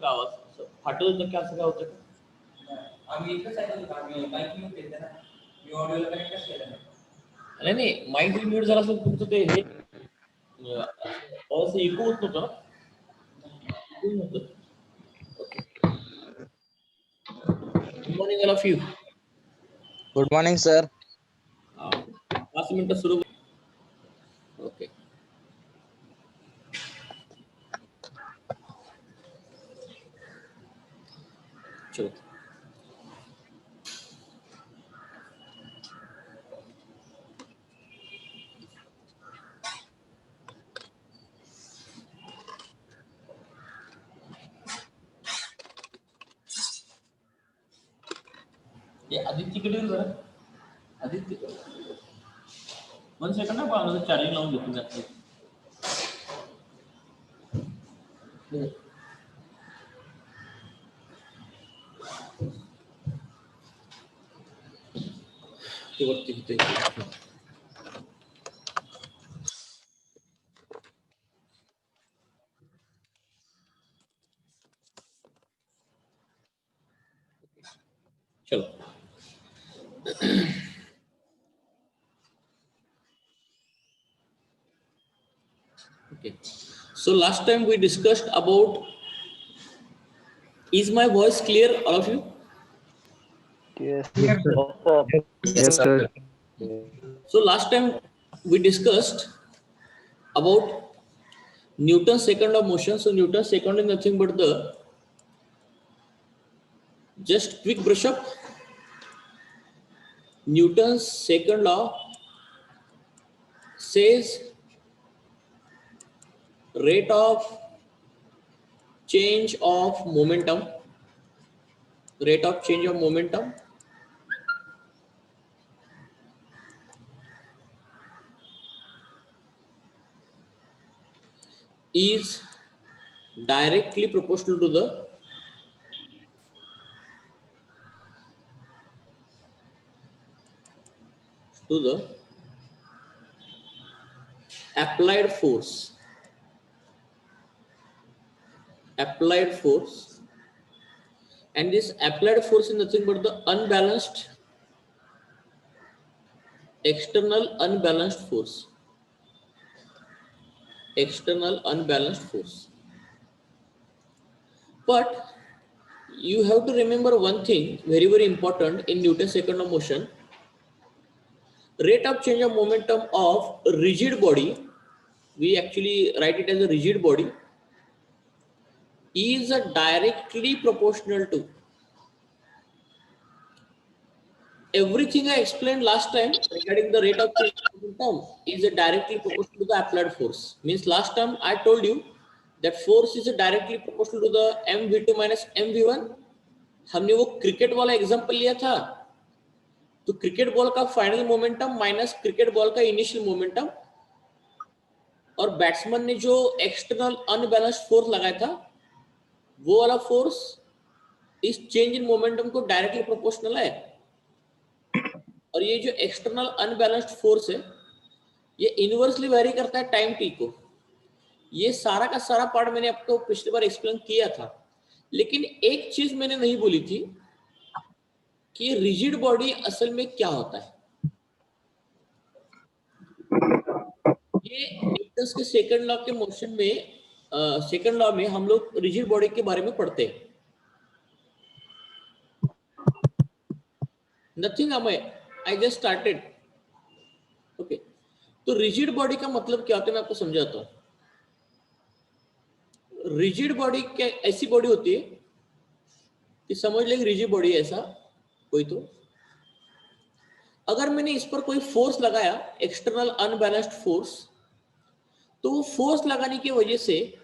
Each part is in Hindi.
का आवाज फाटत होतं की असं काय होतं का? आम्ही एकच ऐकत आम्ही माईक म्यूट केलं ना, मी ऑडिओला कनेक्टच केलं नाही. नाही माईक जरी म्यूट झाला असेल तुमचं ते हे असं इको होत नव्हतं ना. Good morning all of you. Good morning sir. 5 मिनिटं सुरू. ओके. चलो. आदित्यकडे जरा आदित्य 1 सेकंड ना, पण चार्जिंग लावून घेतो मी. ते वरती तिथे चलो. Okay. So last time we discussed about, is my voice clear, all of you? Yes, sir. yes sir. So last time we discussed about Newton's second law of motion. So Newton's second is nothing but the, just quick brush up. Newton's second law says rate of change of momentum, is directly proportional to the applied force, and this applied force is nothing but the external unbalanced force. But you have to remember one thing very, very important in Newton's second law of motion. Rate of change of momentum of a rigid body, we actually write it as a rigid body, is directly proportional to everything I explained last time regarding the rate of change of momentum is directly proportional to the applied force. Means last time I told you that force is directly proportional to the mv2 minus mv1. हमने वो क्रिकेट वाला एग्जांपल लिया था, तो क्रिकेट बॉल का final momentum minus cricket ball का इनिशियल मोमेंटम, और बैट्समैन ने जो एक्सटर्नल अनबैलेंस्ड फोर्स लगाया था वो वाला फोर्स इस चेंज इन मोमेंटम को डायरेक्टली प्रोपोर्शनल है. और ये जो एक्सटर्नल अनबैलेंस्ड फोर्स है ये इनवर्सली वेरी करता है टाइम टी को. ये सारा का सारा पार्ट मैंने आपको पिछली बार एक्सप्लेन किया था, लेकिन एक चीज मैंने नहीं बोली थी कि रिजिड बॉडी असल में क्या होता है. ये न्यूटन के सेकंड लॉ के मोशन में, सेकंड लॉ में हम लोग रिजिड बॉडी के बारे में पढ़ते हैं. Nothing I just started. Okay, तो रिजिड बॉडी का मतलब क्या होता है मैं आपको समझाता हूं. रिजिड बॉडी क्या ऐसी बॉडी होती है कि समझ लेंगे रिजिड बॉडी ऐसा कोई, तो अगर मैंने इस पर कोई फोर्स लगाया एक्सटर्नल अनबैलेंस्ड फोर्स, तो वो फोर्स लगाने की वजह से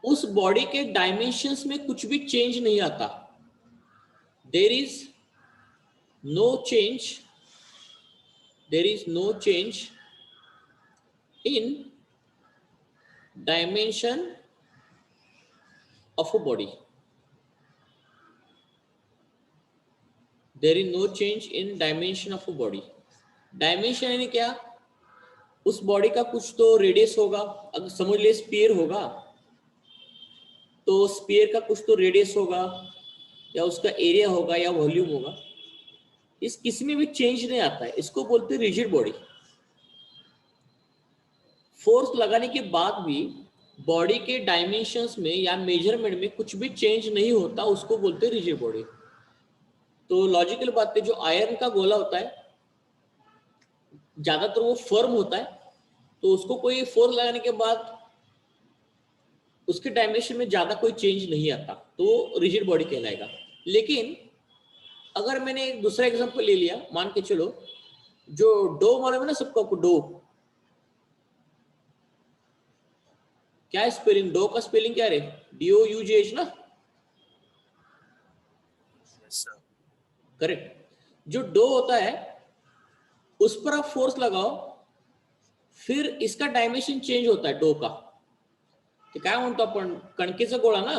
उस बॉडी के डायमेंशंस में कुछ भी चेंज नहीं आता. There is no change in dimension of a body. There is no change in dimension of a body. Dimension यानी क्या, उस बॉडी का कुछ तो रेडियस होगा, अगर समझ ले स्फीयर होगा तो स्फीयर का कुछ तो रेडियस होगा या उसका एरिया होगा या वॉल्यूम होगा, इस किसी में भी चेंज नहीं आता है, इसको बोलते हैं रिजिड बॉडी। फोर्स लगाने के बाद भी बॉडी के डायमेंशंस में या मेजरमेंट में कुछ भी चेंज नहीं होता, उसको बोलते हैं रिजिड बॉडी। तो लॉजिकल बात है, जो आयरन का गोला होता है ज्यादातर वो फर्म होता है, तो उसको कोई फोर्स लगाने के बाद उसके डायमेंशन में ज्यादा कोई चेंज नहीं आता, तो रिजिड बॉडी कहलाएगा। लेकिन अगर मैंने एक दूसरा एग्जांपल ले लिया, मान के चलो जो डो मालूम है ना सबको, आपको डो क्या है स्पेलिंग, डो का स्पेलिंग क्या है? DOUGH ना, करेक्ट। जो डो होता है उस पर आप फोर्स लगाओ, फिर इसका डायमेंशन चेंज होता है डो का, ते काय म्हणतो आपण, कणकेचा गोळा ना,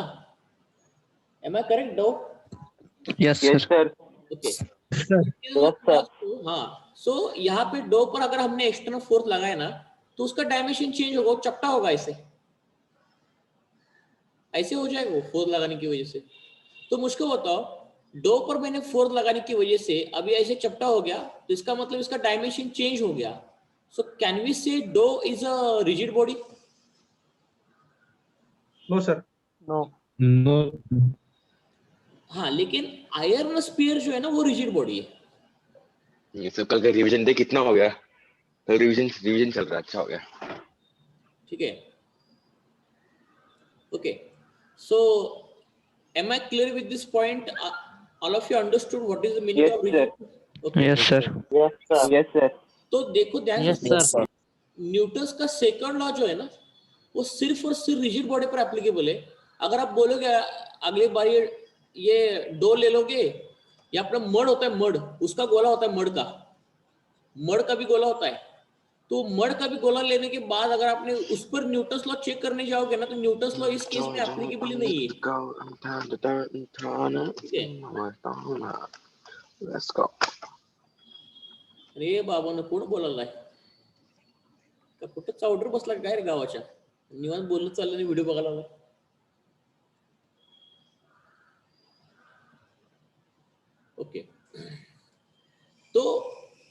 am I correct dough? Yes, sir. Okay हाँ, सो यहाँ पे डो पर अगर हमने एक्सटर्नल फोर्स लगाया ना, तो उसका डायमेंशन चेंज होगा, वो चपटा होगा, ऐसे ऐसे हो जाएगा वो फोर्स लगाने की वजह से। तो मुझको बताओ, डो पर मैंने फोर्स लगाने की वजह से अभी ऐसे चपटा हो गया, तो इसका मतलब इसका डायमेंशन चेंज हो गया। So can we say dough is a rigid body? No, sir. No. No. हाँ, लेकिन आयरन स्पीयर जो है ना वो रिजिड बॉडी है। ये सब कल का रिवीजन दे, कितना हो गया? कल रिवीजन चल रहा है, अच्छा हो गया। ठीक है, okay. So am I clear with this point? All of you understood what is the meaning Yes, of rigid? Okay. Yes, sir. Yes, sir. Yes, sir. तो देखो ध्यान Yes, से, sir. न्यूटन्स का सेकंड लॉ जो है ना, वो सिर्फ और सिर्फ रिजिड बॉडी पर एप्लीकेबल है। अगर आप बोलोगे अगली बार ये डो ले लोगे, या अपना मड होता है, मड उसका गोला होता है, मड का भी गोला होता है, तो मड का भी गोला लेने के बाद अगर आपने उस पर न्यूटन्स लॉ चेक करने जाओगे ना, तो न्यूटन्स लॉ इस केस में एप्लीकेबल ही नहीं है। Let's go. अरे बाबांनो कोण बोलायलाय का, कुठं चावडर बसला काय रे गावाच्या, निवांत बोलणं चाललं नाही, व्हिडिओ बघायला लागला। ओके, तो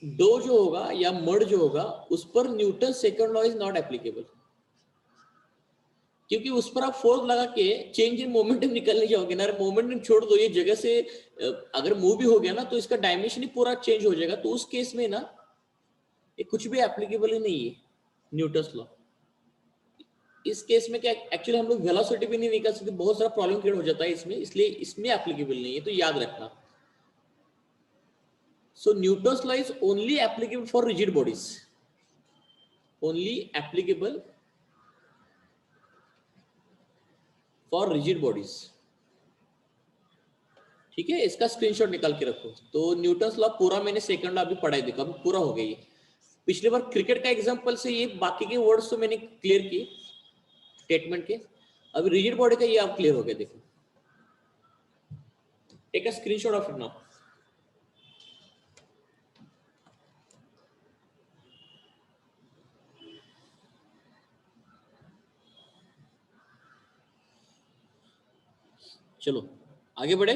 डो जो होगा या मड जो होगा, उस पर Newton second law is not applicable, क्योंकि उस पर आप फोर्स लगा के चेंज इन मोमेंटम निकलने जाओगे ना, मोमेंटम छोड़ दो, ये जगह से अगर मूव भी हो गया ना, तो इसका डायमेंशन ही पूरा चेंज हो जाएगा। तो उस केस में ना ये कुछ भी एप्लीकेबल ही नहीं है न्यूटन्स लॉ। इस केस में क्या, एक्चुअली हम लोग वेलोसिटी भी नहीं निकाल सकते, बहुत सारा प्रॉब्लम क्रिएट हो जाता है इसमें, इसलिए इसमें एप्लीकेबल नहीं है, तो याद रखना। So Newton's law is only applicable for rigid bodies, only applicable for rigid bodies. ठीक है, इसका स्क्रीनशॉट निकाल के रखो। तो न्यूटन्स लॉ पूरा मैंने सेकंड लॉ अभी पढ़ाई, देखो अभी पूरा हो गई है। पिछली बार क्रिकेट का एग्जांपल से ये बाकी के वर्ड्स तो मैंने क्लियर किए स्टेटमेंट के, अभी रिजिड बॉडी का ये आप क्लियर हो गया। देखो, take a screenshot of it now. चलो आगे बढ़े।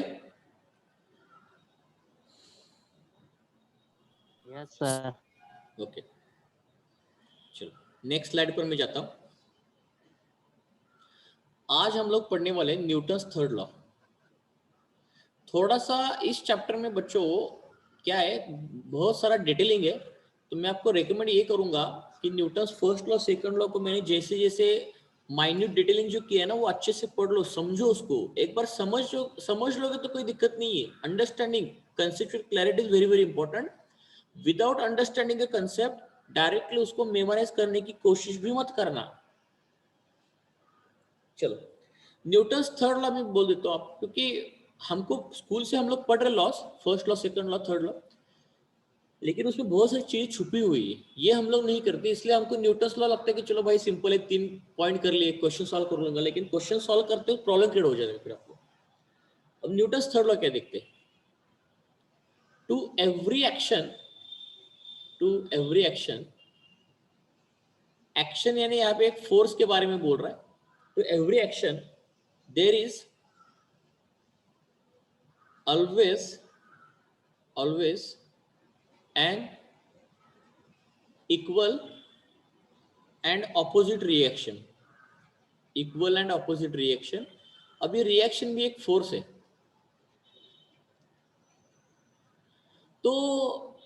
Yes, sir. ओके, चलो नेक्स्ट स्लाइड पर मैं जाता हूं। आज हम लोग पढ़ने वाले न्यूटन्स थर्ड लॉ। थोड़ा सा इस चैप्टर में बच्चों क्या है, बहुत सारा डिटेलिंग है, तो मैं आपको रेकमेंड ये करूंगा कि Newton's first law second law को मैंने जैसे जैसे माइन्यूट डिटेलिंग जो किया है ना, वो अच्छे से पढ़ लो, समझो उसको। एक बार समझ लोगे तो कोई दिक्कत नहीं है। Understanding, conceptual clarity is very very important. Without understanding the concept directly उसको मेमोराइज करने की कोशिश भी मत करना। चलो न्यूटन्स थर्ड लॉ में बोल देता हूं आप, क्योंकि हमको स्कूल से हम लोग पढ़ रहे loss, first law second law third law, लेकिन उसमें बहुत सारी चीजें छुपी हुई है, ये हम लोग नहीं करते, इसलिए हमको न्यूटन्स लॉ लगता है कि चलो भाई सिंपल है, 3 पॉइंट कर लिए, क्वेश्चन सॉल्व कर लूंगा, लेकिन क्वेश्चन सॉल्व करते हो प्रॉब्लम क्रिएट हो जाएगा फिर आपको। अब न्यूटन्स थर्ड लॉ क्या देखते हैं, टू एवरी एक्शन, एक्शन यानी यहाँ पे एक फोर्स के बारे में बोल रहा है, to every action there is always an equal and opposite reaction. Equal and opposite reaction. अब ये रिएक्शन भी एक फोर्स है. तो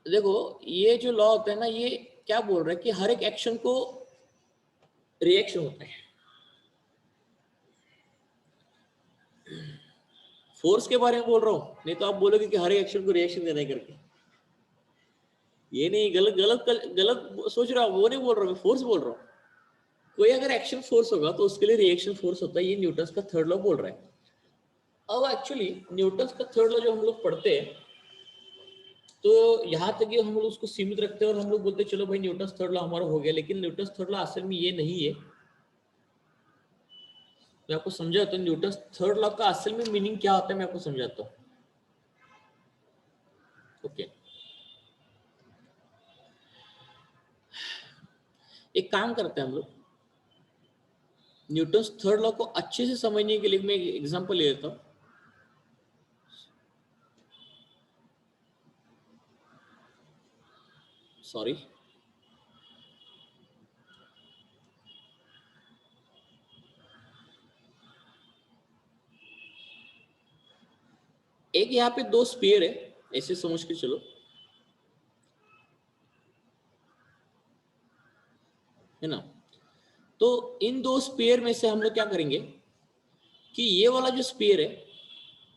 देखो ये जो लॉ होता है ना, ये क्या बोल रहा है कि हर एक एक्शन को रिएक्शन होता है. फोर्स के बारे में बोल रहा हूं, नहीं तो आप बोलोगे कि हर एक एक्शन को रिएक्शन देना है करके. ये नहीं, गलत गलत गलत सोच रहा हूं, वो नहीं बोल रहा हूं, फोर्स बोल रहा हूं. कोई अगर एक्शन फोर्स होगा तो उसके लिए रिएक्शन फोर्स होता है. ये न्यूटन का थर्ड लॉ बोल रहा है. अब एक्चुअली न्यूटन का थर्ड लॉ जो हम लोग पढ़ते हैं, तो यहाँ तक हम लोग उसको सीमित रखते हैं और हम लोग बोलते हैं चलो भाई न्यूटन थर्ड लॉ हमारा हो गया. लेकिन न्यूटन थर्ड लॉ असल में ये नहीं है. मैं आपको समझाता हूँ न्यूटन थर्ड लॉ का असल में मीनिंग क्या होता है. मैं आपको समझाता हूँ. ओके, एक काम करते हैं हम लोग. न्यूटन थर्ड लॉ को अच्छे से समझने के लिए मैं एक एग्जांपल ले लेता हूँ. सॉरी, एक यहाँ पे दो स्फीयर है, ऐसे समझ के चलो, है ना. तो इन दो स्फीयर में से हम लोग क्या करेंगे कि ये वाला जो स्फीयर है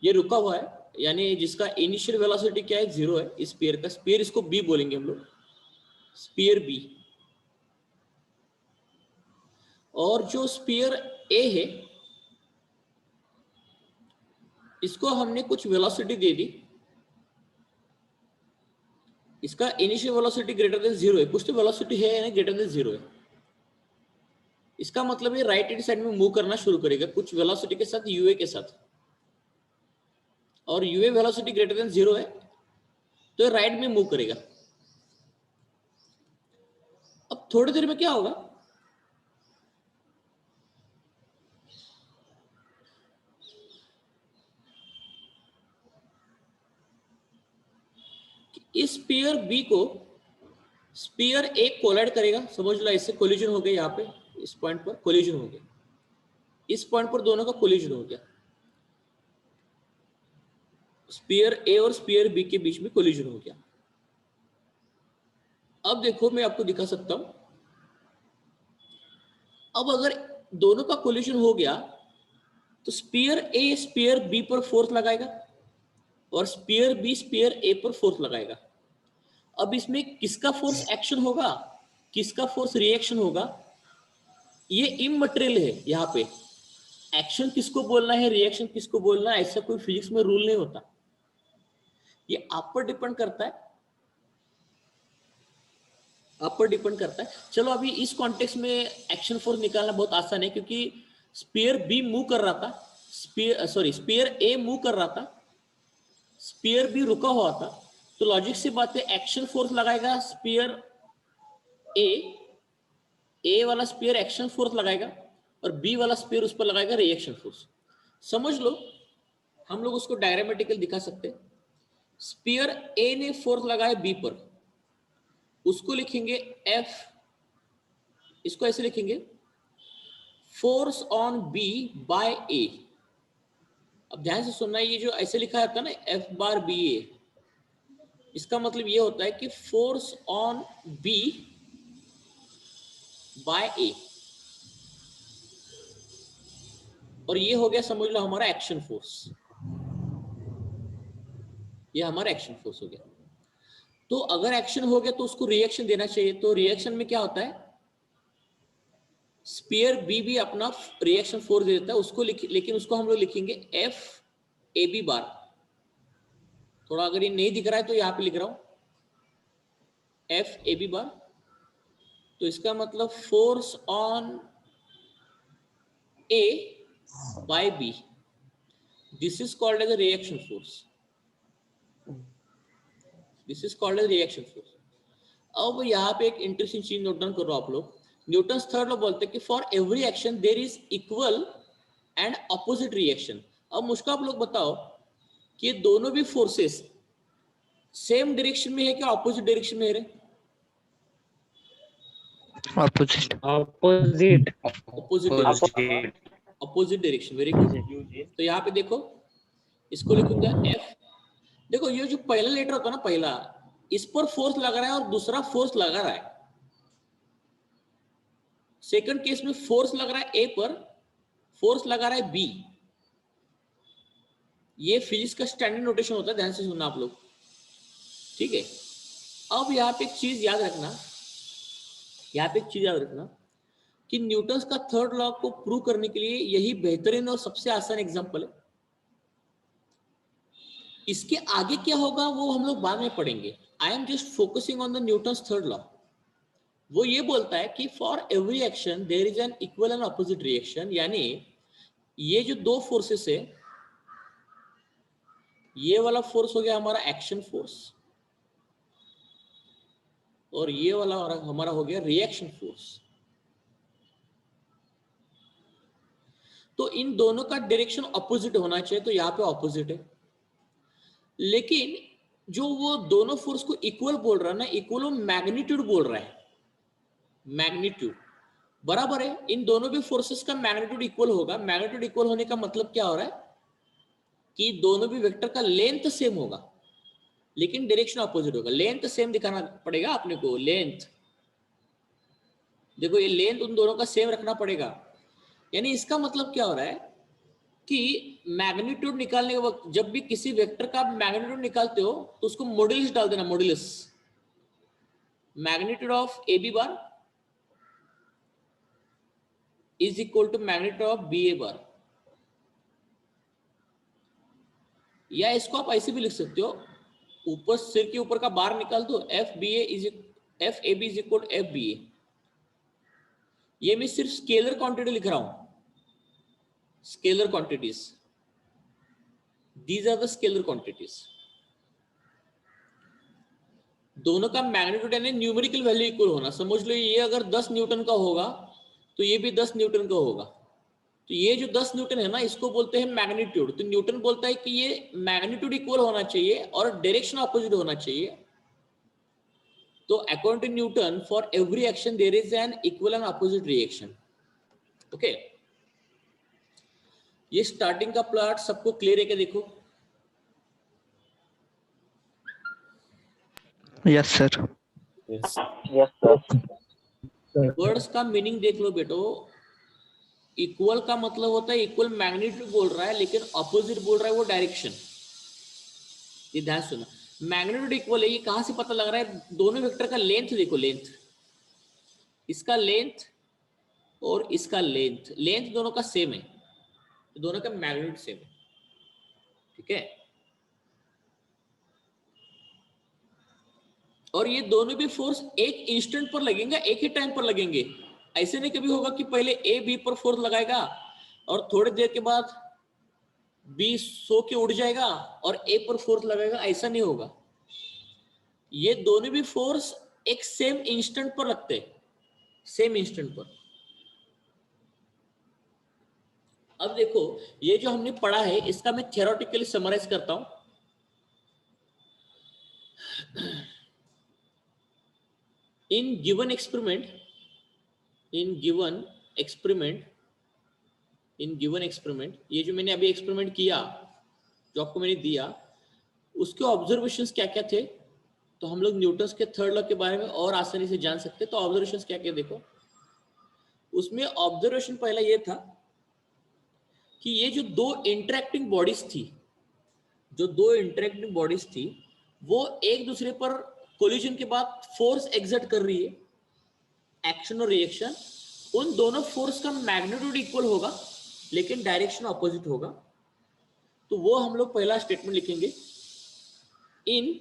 ये रुका हुआ है, यानी जिसका इनिशियल वेलोसिटी क्या है, 0 है. इस स्फीयर का स्फीयर, इसको बी बोलेंगे हम लोग, स्फीयर बी. और जो स्फीयर ए है इसको हमने कुछ वेलोसिटी दे दी. इसका इनिशियल वेलोसिटी ग्रेटर देन 0 है. कुछ तो वेलोसिटी है ना ग्रेटर देन 0 है. इसका मतलब ये राइट हैंड साइड में मूव करना शुरू करेगा कुछ वेलोसिटी के साथ, यूए के साथ. और यूए वेलोसिटी ग्रेटर देन 0 है तो ये राइट में मूव करेगा. अब थोड़ी देर में क्या होगा, इस स्फीयर बी को स्फीयर ए कोलाइड करेगा. समझ लो इससे कोलिजन हो गया. यहाँ पे इस पॉइंट पर कोलिजन हो गया. इस पॉइंट पर दोनों का कोलिजन हो गया. स्फीयर ए और स्फीयर बी के बीच में कोलिजन हो गया. अब देखो मैं आपको दिखा सकता हूं. अब अगर दोनों का कोलिजन हो गया तो स्फीयर ए स्फीयर बी पर फोर्स लगाएगा और स्फीयर बी स्फीयर ए पर फोर्स लगाएगा. अब इसमें किसका फोर्स एक्शन होगा, किसका फोर्स रिएक्शन होगा, ये इमटेरियल है. यहाँ पे एक्शन किसको बोलना है, रिएक्शन किसको बोलना है, ऐसा कोई फिजिक्स में रूल नहीं होता. ये आप पर डिपेंड करता है, आप पर डिपेंड करता है. चलो अभी इस कॉन्टेक्स्ट में एक्शन फोर्स निकालना बहुत आसान है, क्योंकि स्फीयर बी मूव कर रहा था, स्फीयर ए मूव कर रहा था, स्फीयर बी रुका हुआ था. तो लॉजिक से बात है, एक्शन फोर्स लगाएगा स्फीयर ए वाला स्फीयर एक्शन फोर्स लगाएगा और बी वाला स्फीयर उस पर लगाएगा रिएक्शन फोर्स. समझ लो, हम लोग उसको डायग्रामेटिकल दिखा सकते हैं. स्फीयर ए ने फोर्स लगाया बी पर, उसको लिखेंगे एफ. इसको ऐसे लिखेंगे, फोर्स ऑन बी बाय ए. अब ध्यान से सुनना, ये जो ऐसे लिखा जाता है ना एफ बार बी ए, इसका मतलब ये होता है कि फोर्स ऑन बी बाय ए. और ये हो गया समझ लो हमारा एक्शन फोर्स. ये हमारा एक्शन फोर्स हो गया. तो अगर एक्शन हो गया तो उसको रिएक्शन देना चाहिए. तो रिएक्शन में क्या होता है, स्फीयर बी भी अपना रिएक्शन फोर्स दे देता है उसको, लेकिन उसको हम लोग लिखेंगे एफ ए बी बार. थोड़ा अगर ये नहीं दिख रहा है तो यहां पे लिख रहा हूं एफ ए बी बार. तो इसका मतलब force on A by B, this is called as a reaction force. This is called as reaction force. अब यहाँ पे एक इंटरेस्टिंग चीज नोट डाउन करो आप लोग. न्यूटन थर्ड लॉ बोलते हैं कि for every action there is equal and opposite reaction. अब मुझको आप लोग बताओ कि दोनों भी फोर्सेस सेम डायरेक्शन में है क्या ऑपोजिट डायरेक्शन में है रे? Opposite. Opposite. Opposite direction, opposite direction, very good. तो यहाँ पे देखो, इसको लिखूंगा F। देखो ये जो पहला लेटर होता है ना, पहला, इस पर फोर्स लगा रहा है और दूसरा फोर्स लगा रहा है। सेकंड केस में फोर्स लग रहा है ए पर, फोर्स लगा रहा है बी। ये फिजिक्स का स्टैंडर्ड नोटेशन होता है, ध्यान से सुनना आप लोग, ठीक है। अब यहाँ पे एक चीज याद रखना, यहाँ पे एक चीज याद रखना कि न्यूटन का थर्ड लॉ को प्रूव करने के लिए यही बेहतरीन और सबसे आसान एग्जांपल है। इसके आगे क्या होगा वो हम लोग बाद में पढ़ेंगे। I am just focusing on the Newton's third law. वो ये बोलता है कि for every action there is an equal and opposite reaction, यानी ये जो दो फोर्सेस है, ये वाला फोर्स हो गया हमारा एक्शन फोर्स और ये वाला हमारा हो गया रिएक्शन फोर्स। तो इन दोनों का डायरेक्शन ऑपोजिट होना चाहिए, तो यहाँ पे ऑपोजिट है। लेकिन जो वो दोनों फोर्स को इक्वल बोल रहा है ना, इक्वल वो मैग्नीट्यूड बोल रहा है, मैग्नीट्यूड बराबर है। इन दोनों भी फोर्सेस का मैग्नीट्यूड इक्वल होगा। मैग्नीट्यूड इक्वल होने का मतलब क्या हो रहा है कि दोनों भी वेक्टर का लेंथ सेम होगा लेकिन डायरेक्शन ऑपोजिट होगा। लेंथ सेम दिखाना पड़ेगा अपने को, लेंथ देखो, ये लेंथ उन दोनों का सेम रखना पड़ेगा। यानी इसका मतलब क्या हो रहा है कि मैग्नीट्यूड निकालने के वक्त जब भी किसी वेक्टर का मैग्नीट्यूड निकालते हो तो उसको मॉड्यूलस डाल देना, modulus. Magnitude of A B bar is equal to magnitude of B A bar. या इसको आप ऐसे भी लिख सकते हो, ऊपर सिर के ऊपर का बार निकाल दो, F B A is F A B is equal to F B A. ये मैं सिर्फ स्केलर क्वांटिटी लिख रहा हूं, scalar quantities, these are the scalar quantities. दोनों का मैग्नीट्यूड यानी न्यूमेरिकल वैल्यू इक्वल होना। समझ लो ये अगर 10 न्यूटन का होगा तो ये भी 10 न्यूटन का होगा। तो ये जो 10 न्यूटन है ना, इसको बोलते हैं मैग्नीट्यूड। तो न्यूटन बोलता है कि ये मैग्नीट्यूड इक्वल होना चाहिए और डायरेक्शन ऑपोजिट होना चाहिए। तो according to Newton for every action there is an equal and opposite reaction. Okay, ये स्टार्टिंग का प्लॉट सबको क्लियर है क्या? देखो, Yes, sir. Yes, sir. Words का मीनिंग देख लो बेटो। इक्वल का मतलब होता है इक्वल मैग्नीट्यूड बोल रहा है, लेकिन ऑपोजिट बोल रहा है वो डायरेक्शन। ये ध्यान सुना, मैग्नीट्यूड इक्वल है, ये कहां से पता लग रहा है? दोनों वेक्टर का लेंथ देखो, लेंथ, इसका लेंथ और इसका लेंथ, लेंथ दोनों का सेम है, दोनों का मैग्नीट्यूड सेम है, ठीक है। और ये दोनों भी फोर्स एक इंस्टेंट पर लगेंगे, एक ही टाइम पर लगेंगे। ऐसे नहीं कभी होगा कि पहले ए बी पर फोर्स लगाएगा और थोड़ी देर के बाद बी सो के उड़ जाएगा और ए पर फोर्स लगाएगा, ऐसा नहीं होगा। ये दोनों भी फोर्स एक सेम इंस्टेंट पर लगते हैं, सेम इंस्टेंट पर। अब देखो, ये जो हमने पढ़ा है इसका मैं थियोरेटिकली समराइज करता हूं। in given experiment ये जो मैंने अभी एक्सपेरिमेंट किया, जो आपको मैंने दिया, उसके ऑब्जर्वेशंस क्या क्या थे, तो हम लोग न्यूटन के थर्ड लॉ के बारे में और आसानी से जान सकते। तो ऑब्जर्वेशंस क्या क्या देखो, उसमें ऑब्जर्वेशन पहला ये था कि ये जो दो इंटरेक्टिंग बॉडीज थी वो एक दूसरे पर कोलिजन के बाद फोर्स एक्सर्ट कर रही है, एक्शन और रिएक्शन। उन दोनों फोर्स का मैग्नीट्यूड इक्वल होगा लेकिन डायरेक्शन ऑपोजिट होगा। तो वो हम लोग पहला स्टेटमेंट लिखेंगे, इन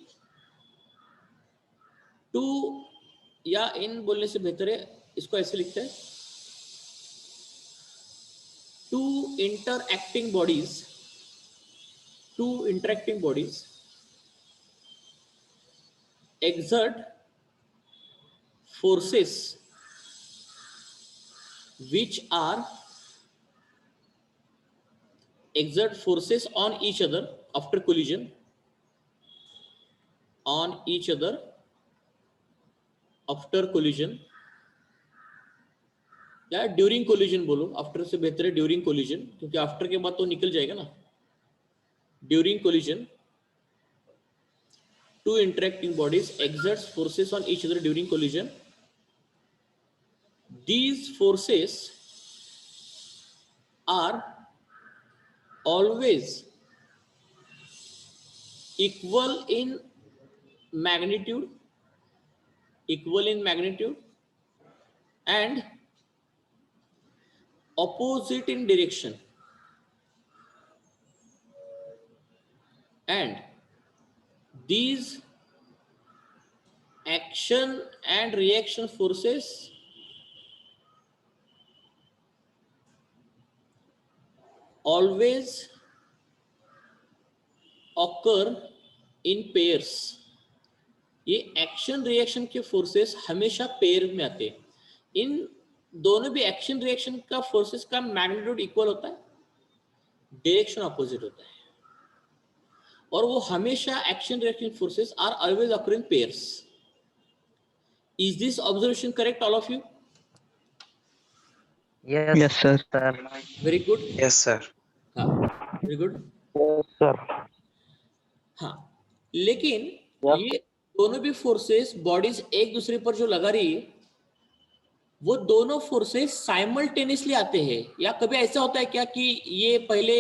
टू, या इन बोलने से बेहतर है इसको ऐसे लिखते हैं, two interacting bodies exert forces which are exert forces on each other after collision, on each other after collision, या ड्यूरिंग कोलिजन बोलो, आफ्टर से बेहतर है ड्यूरिंग कोलिजन, क्योंकि आफ्टर के बाद तो निकल जाएगा ना. During collision, two interacting bodies exerts forces on each other during collision. These forces are always equal in magnitude, and opposite in direction, and these action and reaction forces always occur in pairs. ये एक्शन रिएक्शन के फोर्सेस हमेशा पेयर में आते हैं. इन दोनों भी एक्शन रिएक्शन का फोर्सेस का मैग्नीट्यूड इक्वल होता है, डायरेक्शन अपोजिट होता है, और वो हमेशा action reaction forces are always occur in pairs. Is this observation correct all of you? Yes, sir. Very good. Yes, sir. हाँ, वेरी गुड. Yes, sir. हाँ, लेकिन Yes. ये दोनों भी फोर्सेस बॉडीज एक दूसरे पर जो लगा रही है, वो दोनों फोर्सेस साइमल्टेनियसली आते हैं, या कभी ऐसा होता है क्या कि ये पहले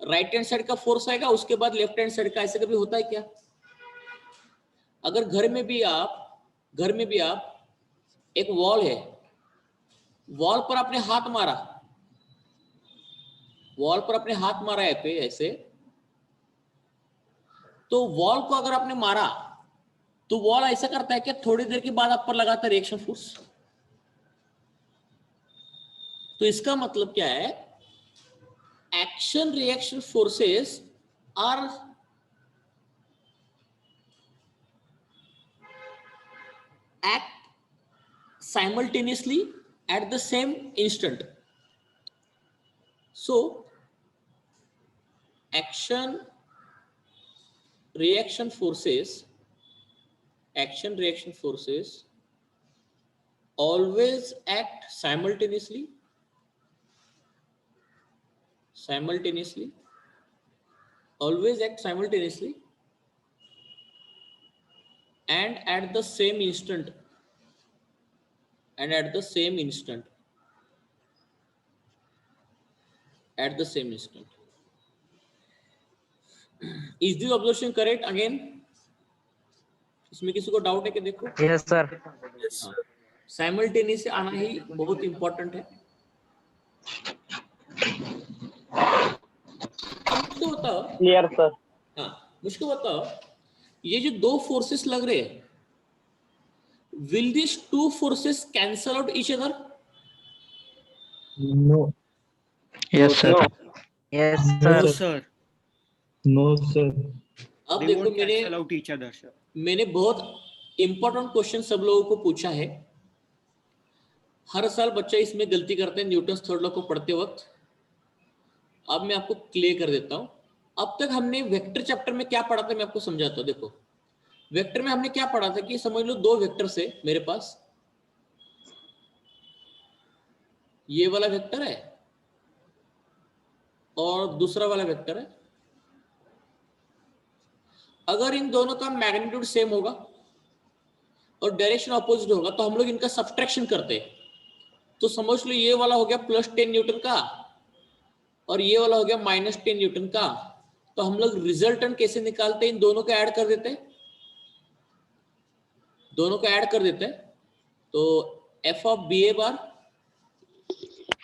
राइट हैंड साइड का फोर्स आएगा उसके बाद लेफ्ट हैंड साइड का, ऐसे कभी होता है क्या? अगर घर में भी आप एक वॉल है, वॉल पर आपने हाथ मारा है पे ऐसे, तो वॉल को अगर आपने मारा तो वॉल ऐसा करता है कि थोड़ी देर के बाद आप पर लगाता है रिएक्शन फोर्स. तो इसका मतलब क्या है? Action reaction forces are act simultaneously at the same instant. So action reaction forces always act simultaneously and at the same instant. Is this observation correct? Again, इसमें किसी को डाउट है कि देखो? Yes, sir. साइमल्टेनियस आना ही बहुत इंपॉर्टेंट है. मुझको बताओ. Clear, sir. हाँ, मुझको बताओ, ये जो दो फोर्सेस लग रहे हैं, will these two forces cancel out each other? No, Yes, sir. Yes, no, sir. sir. No, sir. अब They देखो, won't cancel out each other, sir. मैंने बहुत इंपॉर्टेंट क्वेश्चन सब लोगों को पूछा है. हर साल बच्चा इसमें गलती करते हैं न्यूटन थर्ड लॉ को पढ़ते वक्त. अब मैं आपको क्लियर कर देता हूं. अब तक हमने वेक्टर चैप्टर में क्या पढ़ा था, मैं आपको समझाता हूं. देखो, वेक्टर में हमने क्या पढ़ा था कि समझ लो दो वेक्टर से मेरे पास, ये वाला वेक्टर है और दूसरा वाला वेक्टर है. अगर इन दोनों का मैग्नीट्यूड सेम होगा और डायरेक्शन अपोजिट होगा तो हम लोग इनका सब्ट्रैक्शन करते हैं. तो समझ लो ये वाला हो गया +10 न्यूटन का और ये वाला हो गया -10 न्यूटन का. तो हम लोग रिजल्टेंट कैसे निकालते हैं? इन दोनों को ऐड कर देते हैं, तो f of B A bar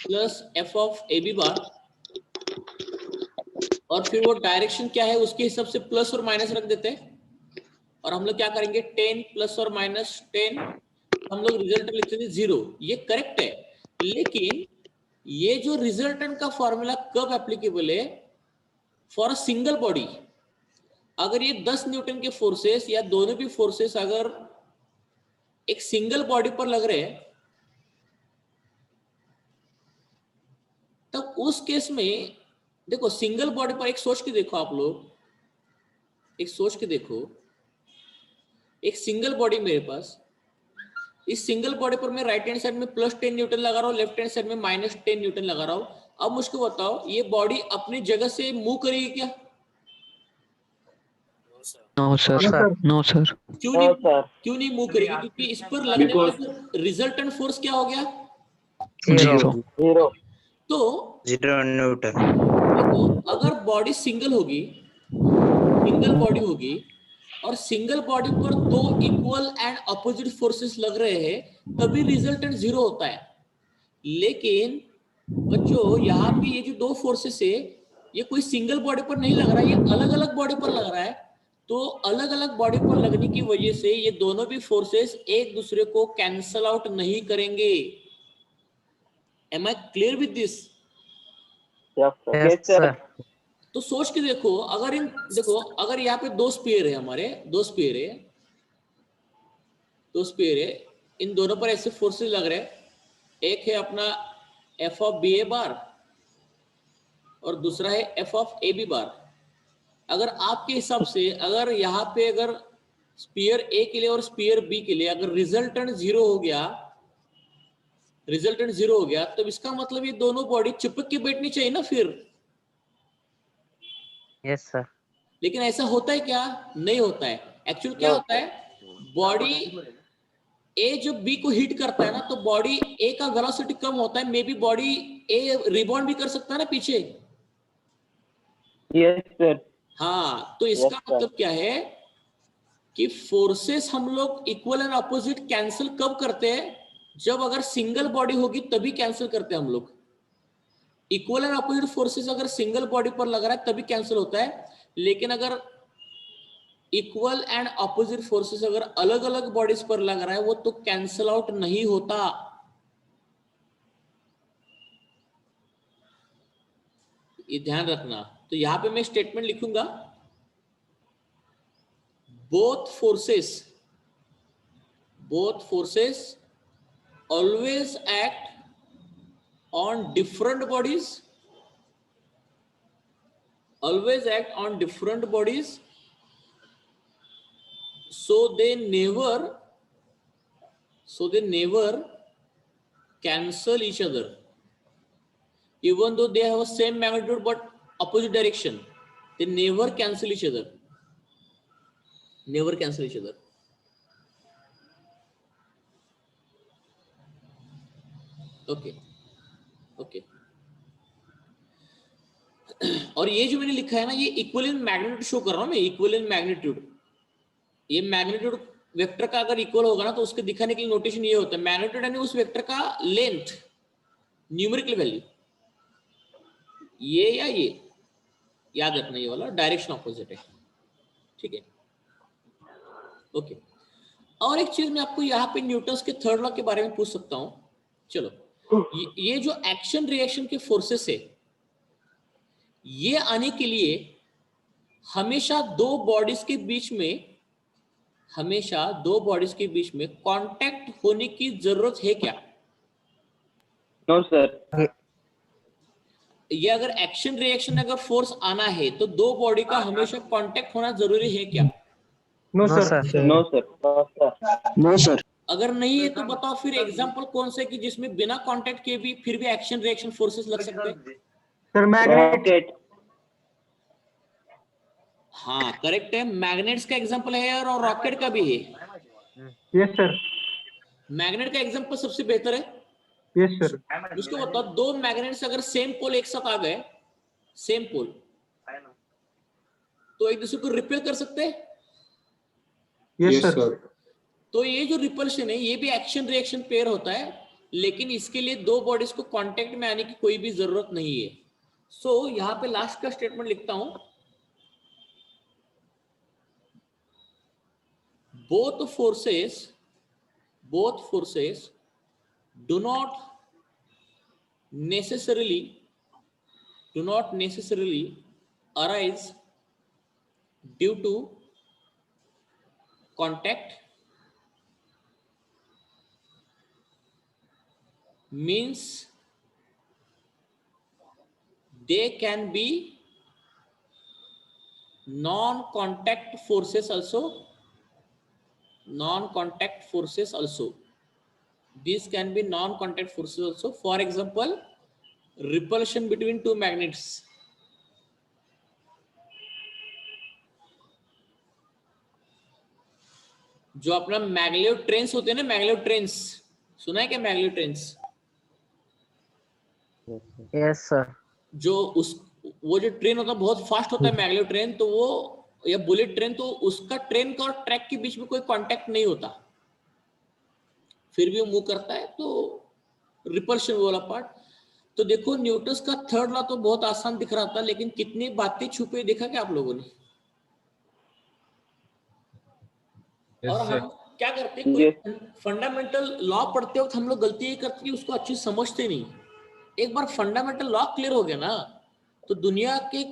plus f of A B bar, और फिर वो डायरेक्शन क्या है उसके हिसाब से प्लस और माइनस रख देते हैं. और हम लोग क्या करेंगे, 10 + और -10, हम लोग रिजल्ट लिखते हैं 0. ये करेक्ट है, लेकिन ये जो रिजल्टेंट का फॉर्मूला कब एप्लीकेबल है? For a single body. अगर ये 10 न्यूटन के फोर्सेस या दोनों भी फोर्सेस अगर एक सिंगल बॉडी पर लग रहे हैं, तब उस केस में देखो सिंगल बॉडी पर एक सोच के देखो आप लोग, एक सोच के देखो, एक सिंगल बॉडी मेरे पास, इस सिंगल बॉडी पर मैं राइट हैंड साइड में +10 न्यूटन लगा रहा हूँ, लेफ्ट हैंड साइड में -10 न्यूटन लगा रहा हूँ। अब मुझको बताओ ये बॉडी अपनी जगह से मूव करेगी क्या? No sir, no sir. क्यों नो नहीं, सर। क्यों नहीं मूव करेगी? क्योंकि इस पर लगने वाला रिजल्टेंट फोर्स क्या हो गया? जीरो। जीरो। तो 0 न्यूटन। देखो अगर बॉडी सिंगल होगी, सिंगल बॉडी होगी और सिंगल बॉडी पर दो इक्वल एंड अपोजिट फोर्सेस लग रहे हैं, तभी रिजल्टेंट जीरो होता है। लेकिन बच्चों यहाँ पे ये जो दो फोर्सेस है, ये कोई सिंगल बॉडी पर नहीं लग रहा है, ये अलग अलग बॉडी पर लग रहा है। तो अलग अलग बॉडी पर लगने की वजह से ये दोनों भी फोर्सेस एक दूसरे को कैंसल आउट नहीं करेंगे। Am I clear with this? Yes sir. तो सोच के देखो, अगर इन देखो अगर यहाँ पे दो स्पीयर है, हमारे दो स्पीयर है, दो स्पीयर है, इन दोनों पर ऐसे फोर्सेस लग रहे हैं। एक है अपना F of B A bar और दूसरा है F of A B bar. अगर आपके हिसाब से अगर यहाँ पे अगर स्पीयर ए के लिए और स्पीयर बी के लिए अगर रिजल्टेंट जीरो हो गया, रिजल्टेंट जीरो हो गया, तो इसका मतलब ये दोनों बॉडी चिपक के बैठनी चाहिए ना फिर। Yes sir. लेकिन ऐसा होता है क्या? नहीं होता है। एक्चुअल क्या होता है, बॉडी ए जब बी को हिट करता है ना, तो बॉडी ए का वेलोसिटी कम होता है, may be body A rebound भी कर सकता है ना पीछे। Yes sir. हाँ, तो इसका मतलब क्या है कि फोर्सेस हम लोग इक्वल एंड अपोजिट कैंसिल कब करते हैं? जब अगर सिंगल बॉडी होगी तभी कैंसिल करते हैं हम लोग। इक्वल एंड अपोजिट फोर्सेस अगर सिंगल बॉडी पर लग रहा है तभी कैंसिल होता है। लेकिन अगर इक्वल एंड अपोजिट फोर्सेस अगर अलग अलग बॉडीज पर लग रहा है, वो तो कैंसिल आउट नहीं होता। ये ध्यान रखना। तो यहां पे मैं स्टेटमेंट लिखूंगा, both forces always act on different bodies, always act on different bodies, so they never cancel each other, even though they have a same magnitude but opposite direction. They never cancel each other, never cancel each other. Okay okay. और ये जो मैंने लिखा है ना, ये इक्वल इन मैग्नीट्यूड शो कर रहा हूं मैं, इक्वल इन मैग्नीट्यूड। ये मैग्नीट्यूड वेक्टर का अगर इक्वल होगा ना, तो उसके दिखाने के लिए नोटेशन ये होता है, मैग्नीट्यूड यानी उस वेक्टर का लेंथ, न्यूमेरिकल वैल्यू, ये या ये, याद रखना ये वाला डायरेक्शन ऑपोजिट है, ठीक है। ओके। और एक चीज मैं आपको यहाँ पे न्यूटन्स के थर्ड लॉ के बारे में पूछ सकता हूं। चलो, ये जो एक्शन रिएक्शन के फोर्सेस है, ये आने के लिए हमेशा दो बॉडीज के बीच में, हमेशा दो बॉडीज के बीच में कांटेक्ट होने की जरूरत है क्या? No sir. ये अगर एक्शन रिएक्शन अगर फोर्स आना है, तो दो बॉडी का हमेशा कांटेक्ट होना जरूरी है क्या? No sir. No sir. No sir. अगर नहीं है तो बताओ फिर एग्जांपल कौन से कि जिसमें बिना कांटेक्ट के भी फिर भी एक्शन रिएक्शन फोर्सेस लग सकते हैं? Sir magnet. हाँ करेक्ट है, मैग्नेट्स का एग्जांपल है और रॉकेट का भी है। Yes sir. मैग्नेट का एग्जांपल सबसे बेहतर है। Yes sir. उसको बताओ, दो मैग्नेट्स अगर सेम पोल एक साथ आ गए, सेम पोल, तो एक दूसरे को रिपेल कर सकते हैं? Yes sir. तो ये जो रिपल्शन है, ये भी एक्शन रिएक्शन पेयर होता है, लेकिन इसके लिए दो बॉडीज को कांटेक्ट में आने की कोई भी जरूरत नहीं है। सो यहां पे लास्ट का स्टेटमेंट लिखता हूं, both forces do not necessarily arise due to contact, means they can be non-contact forces also. Non-contact forces also. These can be non-contact forces also. For example, repulsion between two magnets. जो अपना मैग्लेव ट्रेन्स होते हैं ना, मैग्लेव ट्रेन्स सुना है क्या? Maglev trains Yes, sir. जो वो जो ट्रेन होता है बहुत फास्ट होता है मैग्लेव ट्रेन, तो वो या बुलेट ट्रेन, तो उसका ट्रेन का और ट्रैक के बीच में कोई कांटेक्ट नहीं होता, फिर भी वो मूव करता है, तो रिपल्शन वाला पार्ट। तो देखो न्यूटन का थर्ड लॉ तो बहुत आसान दिख रहा था, लेकिन कितनी बातें छुपे देखा क्या आप लोगों ने? और हम क्या करते हैं, कोई फंडामेंटल लॉ पढ़ते वक्त हम लोग गलती ये करते हैं कि उसको अच्छी समझते नहीं। एक बार फंडामेंटल लॉ क्लियर हो गया ना, तो दुनिया के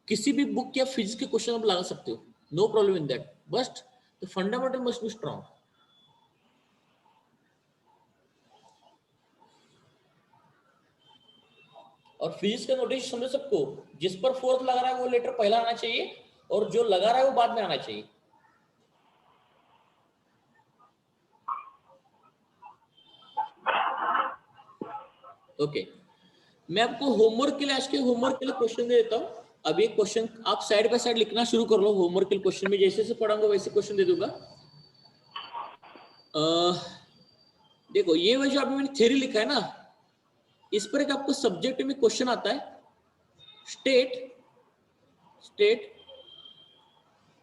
किसी भी बुक या फिजिक्स के क्वेश्चन आप लगा सकते हो, no problem in that, but the fundamental must be strong. और फिजिक्स का नोटेशन समझ सबको, जिस पर फोर्स लगा रहा है वो लेटर पहला आना चाहिए, और जो लगा रहा है वो बाद में आना चाहिए। ओके, मैं आपको होमवर्क के लिए, आज के होमवर्क के लिए क्वेश्चन दे देता हूँ। अभी एक क्वेश्चन आप साइड बाय साइड लिखना शुरू कर लो। होमवर्क के क्वेश्चन में जैसे जैसे पढ़ाऊंगा वैसे क्वेश्चन दे दूंगा। देखो ये वजह जो अभी मैंने थ्योरी लिखा है ना, इस पर एक आपको सब्जेक्ट में क्वेश्चन आता है, state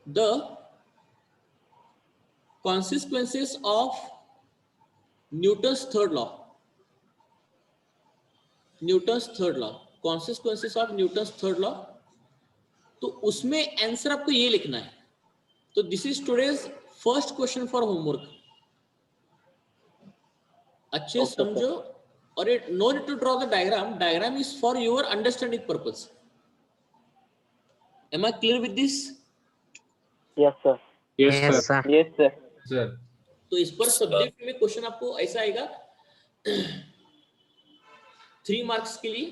the consequences of Newton's third law. Newton's third law, consequences of Newton's third law. तो उसमें आंसर आपको ये लिखना है। तो this is today's first question for homework. अच्छे समझो, और it no need to draw the diagram, diagram is for your understanding purpose. Am I clear with this? Yes, sir. Yes, Yes, sir. sir. Yes, sir. Sir. तो इस पर सब्जेक्ट में क्वेश्चन आपको ऐसा आएगा 3 मार्क्स के लिए,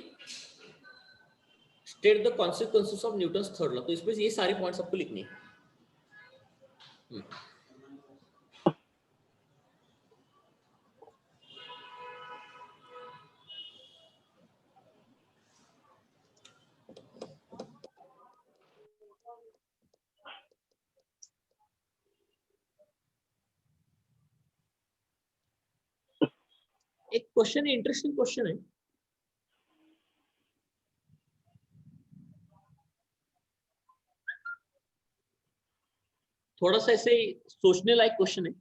state the consequences of Newton's third law. तो इसमें ये सारे पॉइंट्स आपको लिखने हैं। एक क्वेश्चन है, इंटरेस्टिंग क्वेश्चन है। थोड़ा सा ऐसे सोचने लायक क्वेश्चन है।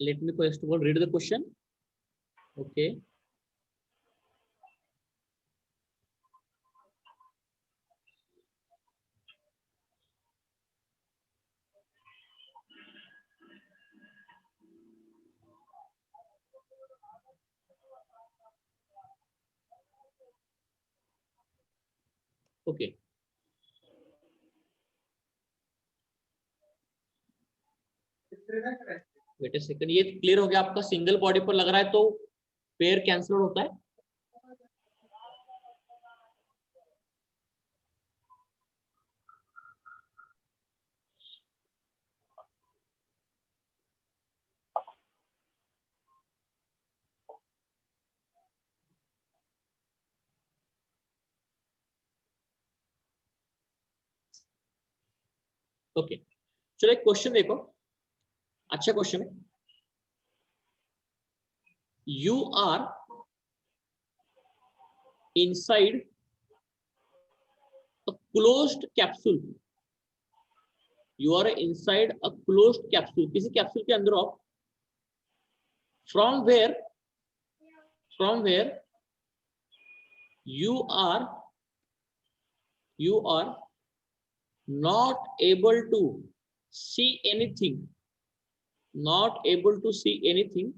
Let me first of all read the question. Okay, okay, wait a second. ये क्लियर हो गया आपका? सिंगल बॉडी पर लग रहा है तो पेयर कैंसिल होता है। ओके, चलो एक क्वेश्चन देखो, अच्छा क्वेश्चन है। You are inside a closed capsule. You are inside a closed capsule, किसी कैप्सूल के अंदर हो। From where you are not able to see anything, not able to see anything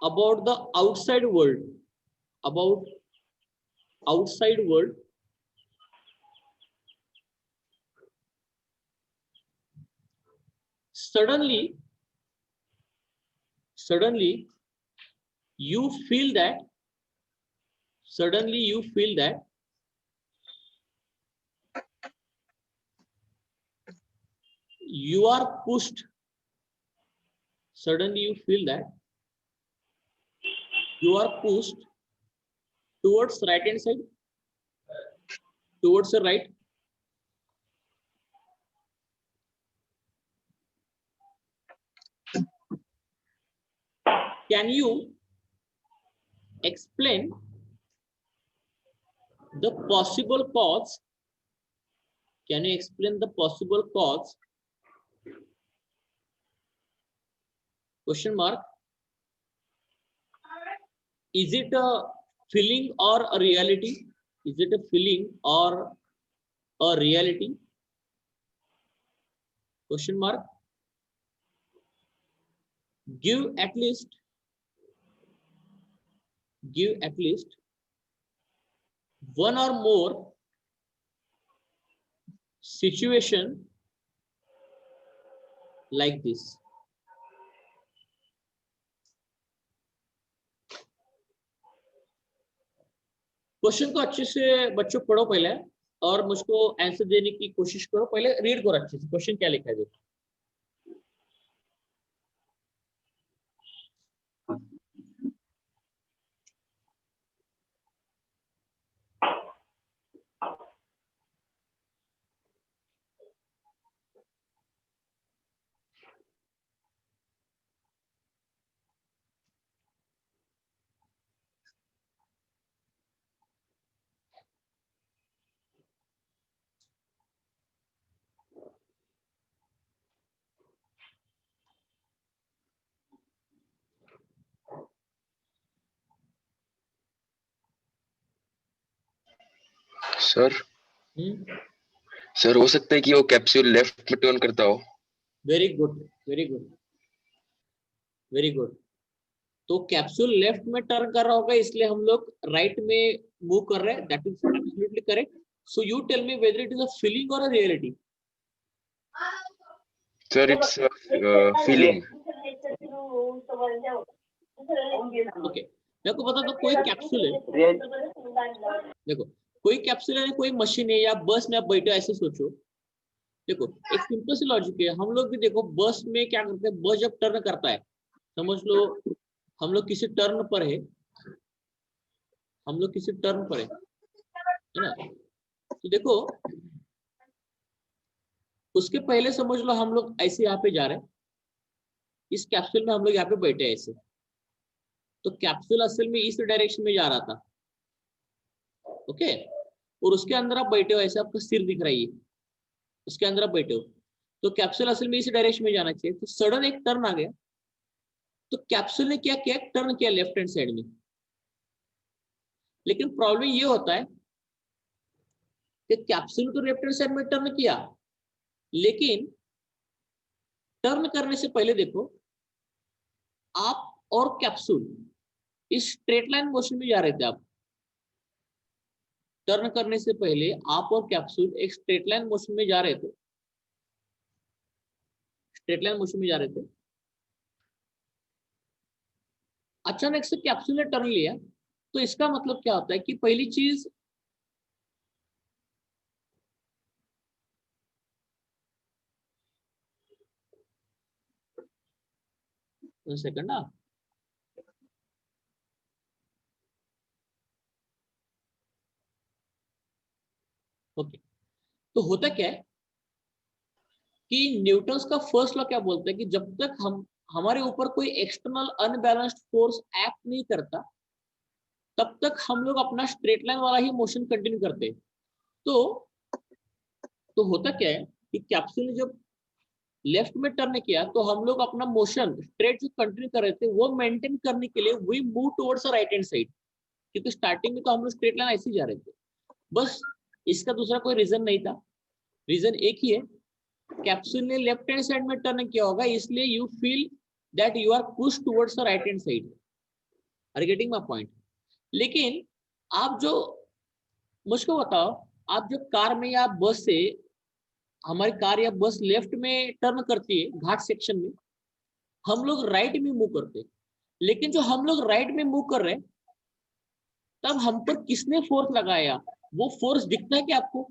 about the outside world, about outside world. Suddenly you feel that suddenly you feel that you are pushed. Suddenly you feel that you are pushed towards right hand side, towards the right. Can you explain the possible cause? Can you explain the possible cause? Question mark. Is it a feeling or a reality? Is it a feeling or a reality? Question mark. Give at least one or more situation like this. Question को अच्छे से बच्चों पढ़ो पहले और मुझको आंसर देने की कोशिश करो। पहले रीड करो अच्छे से, क्वेश्चन क्या लिखा है देखो। सर सर हो सकता है कि वो कैप्सूल लेफ्ट में टर्न करता हो। Very good, very good, very good. तो कैप्सूल लेफ्ट में टर्न कर रहा होगा, इसलिए हम लोग राइट में मूव कर रहे हैं। That is absolutely correct. So you tell me whether it is a feeling और a reality. Sir it's feeling. Okay, मेरे को बता दो, कोई कैप्सूल है, देखो कोई कैप्सूल है, कोई मशीन है या बस में आप बैठे ऐसे सोचो। देखो एक सिंपल सी लॉजिक है, हम लोग भी देखो बस में क्या करते हैं, बस जब टर्न करता है, समझ लो हम लोग किसी टर्न पर है, हम लोग किसी टर्न पर है ना। तो देखो उसके पहले समझ लो हम लोग ऐसे यहाँ पे जा रहे हैं, इस कैप्सूल में हम लोग यहाँ पे बैठे हैं ऐसे। तो कैप्सूल असल में इस डायरेक्शन में जा रहा था, ओके। और उसके अंदर आप बैठे हो ऐसे, आपका सिर दिख रही है, उसके अंदर आप बैठे हो, तो कैप्सूल असल में इस डायरेक्शन में जाना चाहिए। तो सडन एक टर्न आ गया, तो कैप्सूल ने क्या किया, टर्न किया लेफ्ट हैंड साइड में। लेकिन प्रॉब्लम ये होता है कि कैप्सूल तो लेफ्ट हैंड साइड में टर्न किया, लेकिन टर्न करने से पहले देखो आप और कैप्सूल इस स्ट्रेट लाइन मोशन में जा रहे थे। आप टर्न करने से पहले आप और कैप्सूल एक स्ट्रेट लाइन मोशन में जा रहे थे, स्ट्रेट लाइन मोशन में जा रहे थे। अचानक से कैप्सूल ने टर्न लिया, तो इसका मतलब क्या होता है कि पहली चीज सेकंड ना, ओके। तो होता क्या है कि न्यूटन्स का फर्स्ट लॉ क्या बोलता है कि जब तक हम हमारे ऊपर कोई एक्सटर्नल अनबैलेंस्ड फोर्स एक्ट नहीं करता, तब तक हम लोग अपना स्ट्रेट लाइन वाला ही मोशन कंटिन्यू करते हैं। तो होता क्या है कि कैप्सूल ने जब लेफ्ट में टर्न किया, तो हम लोग अपना मोशन स्ट्रेट जो कंटिन्यू कर रहे थे वो मेंटेन करने के लिए we move towards right hand side, क्योंकि स्टार्टिंग में तो हम लोग स्ट्रेट लाइन ऐसे ही जा रहे थे। बस इसका दूसरा कोई रीजन नहीं था, रीजन एक ही है, कैप्सूल ने लेफ्ट हैंड साइड में टर्न किया होगा, इसलिए you feel that you are push towards the right hand side. Are getting my point? लेकिन आप जो मुझको बताओ, आप जो कार में या बस से, हमारी कार या बस लेफ्ट में टर्न करती है घाट सेक्शन में, हम लोग राइट में मूव करते हैं, लेकिन जो हम लोग राइट में मूव कर रहे हैं तब हम पर किसने फोर्स लगाया, वो फोर्स दिखता है क्या आपको?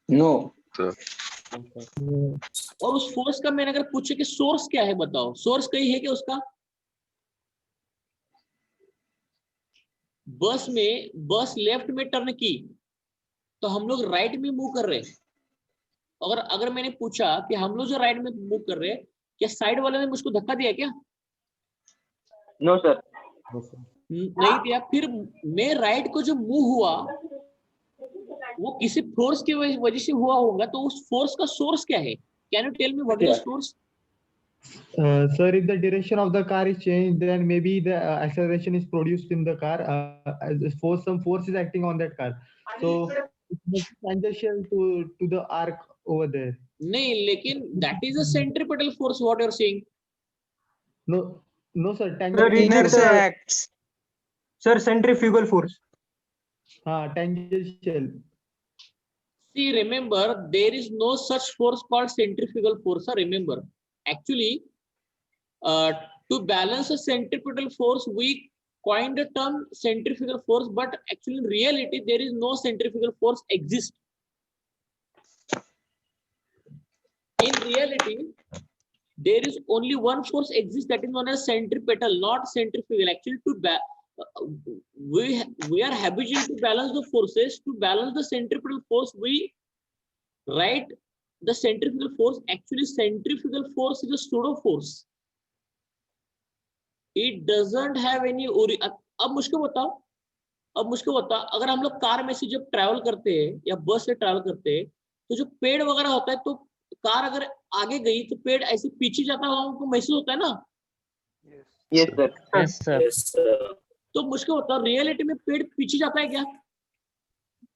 नो। और उस फोर्स का मैंने अगर पूछे कि सोर्स क्या है बताओ, सोर्स कहीं है क्या उसका? बस लेफ्ट में टर्न की तो हम लोग राइट में मूव कर रहे हैं। और अगर मैंने पूछा कि हम लोग जो राइट में मूव कर रहे हैं, क्या साइड वाले ने मुझको धक्का दिया क्या? No sir. नहीं दिया। फिर मैं राइट को जो मूव हुआ वो किसी फोर्स की वजह से हुआ होगा, तो उस फोर्स का सोर्स क्या है? Can you tell me what is the source? Sir, if the direction of the car is changed, then maybe the acceleration is produced in the car. Some force is acting on that car, so it's tangential to the arc over there. नहीं, लेकिन that is a centripetal force what you are saying. No, no, sir. Sir, Tangential. inertia acts. Sir, centrifugal force. Tangential. See, remember, there is no such force called centrifugal force. Remember, actually, to balance a centripetal force, we coined the term centrifugal force, but actually, in reality, there is no centrifugal force exist. In reality, there is only one force exists, that is known as centripetal, not centrifugal. Actually, we are habitual to balance the forces. To balance the centripetal force, we write the centrifugal force. Actually, centrifugal force is a pseudo force. It doesn't have any अब मुझको बताओ, अगर हम लोग कार में से जब ट्रैवल करते हैं या बस से ट्रैवल करते हैं, तो जो पेड़ वगैरह होता है, तो कार अगर आगे गई तो पेड़ ऐसे पीछे जाता हुआ हमको महसूस होता है ना? Yes sir. Yes, sir. तो मुझको बताओ, रियलिटी में पेड़ पीछे जाता है क्या? No,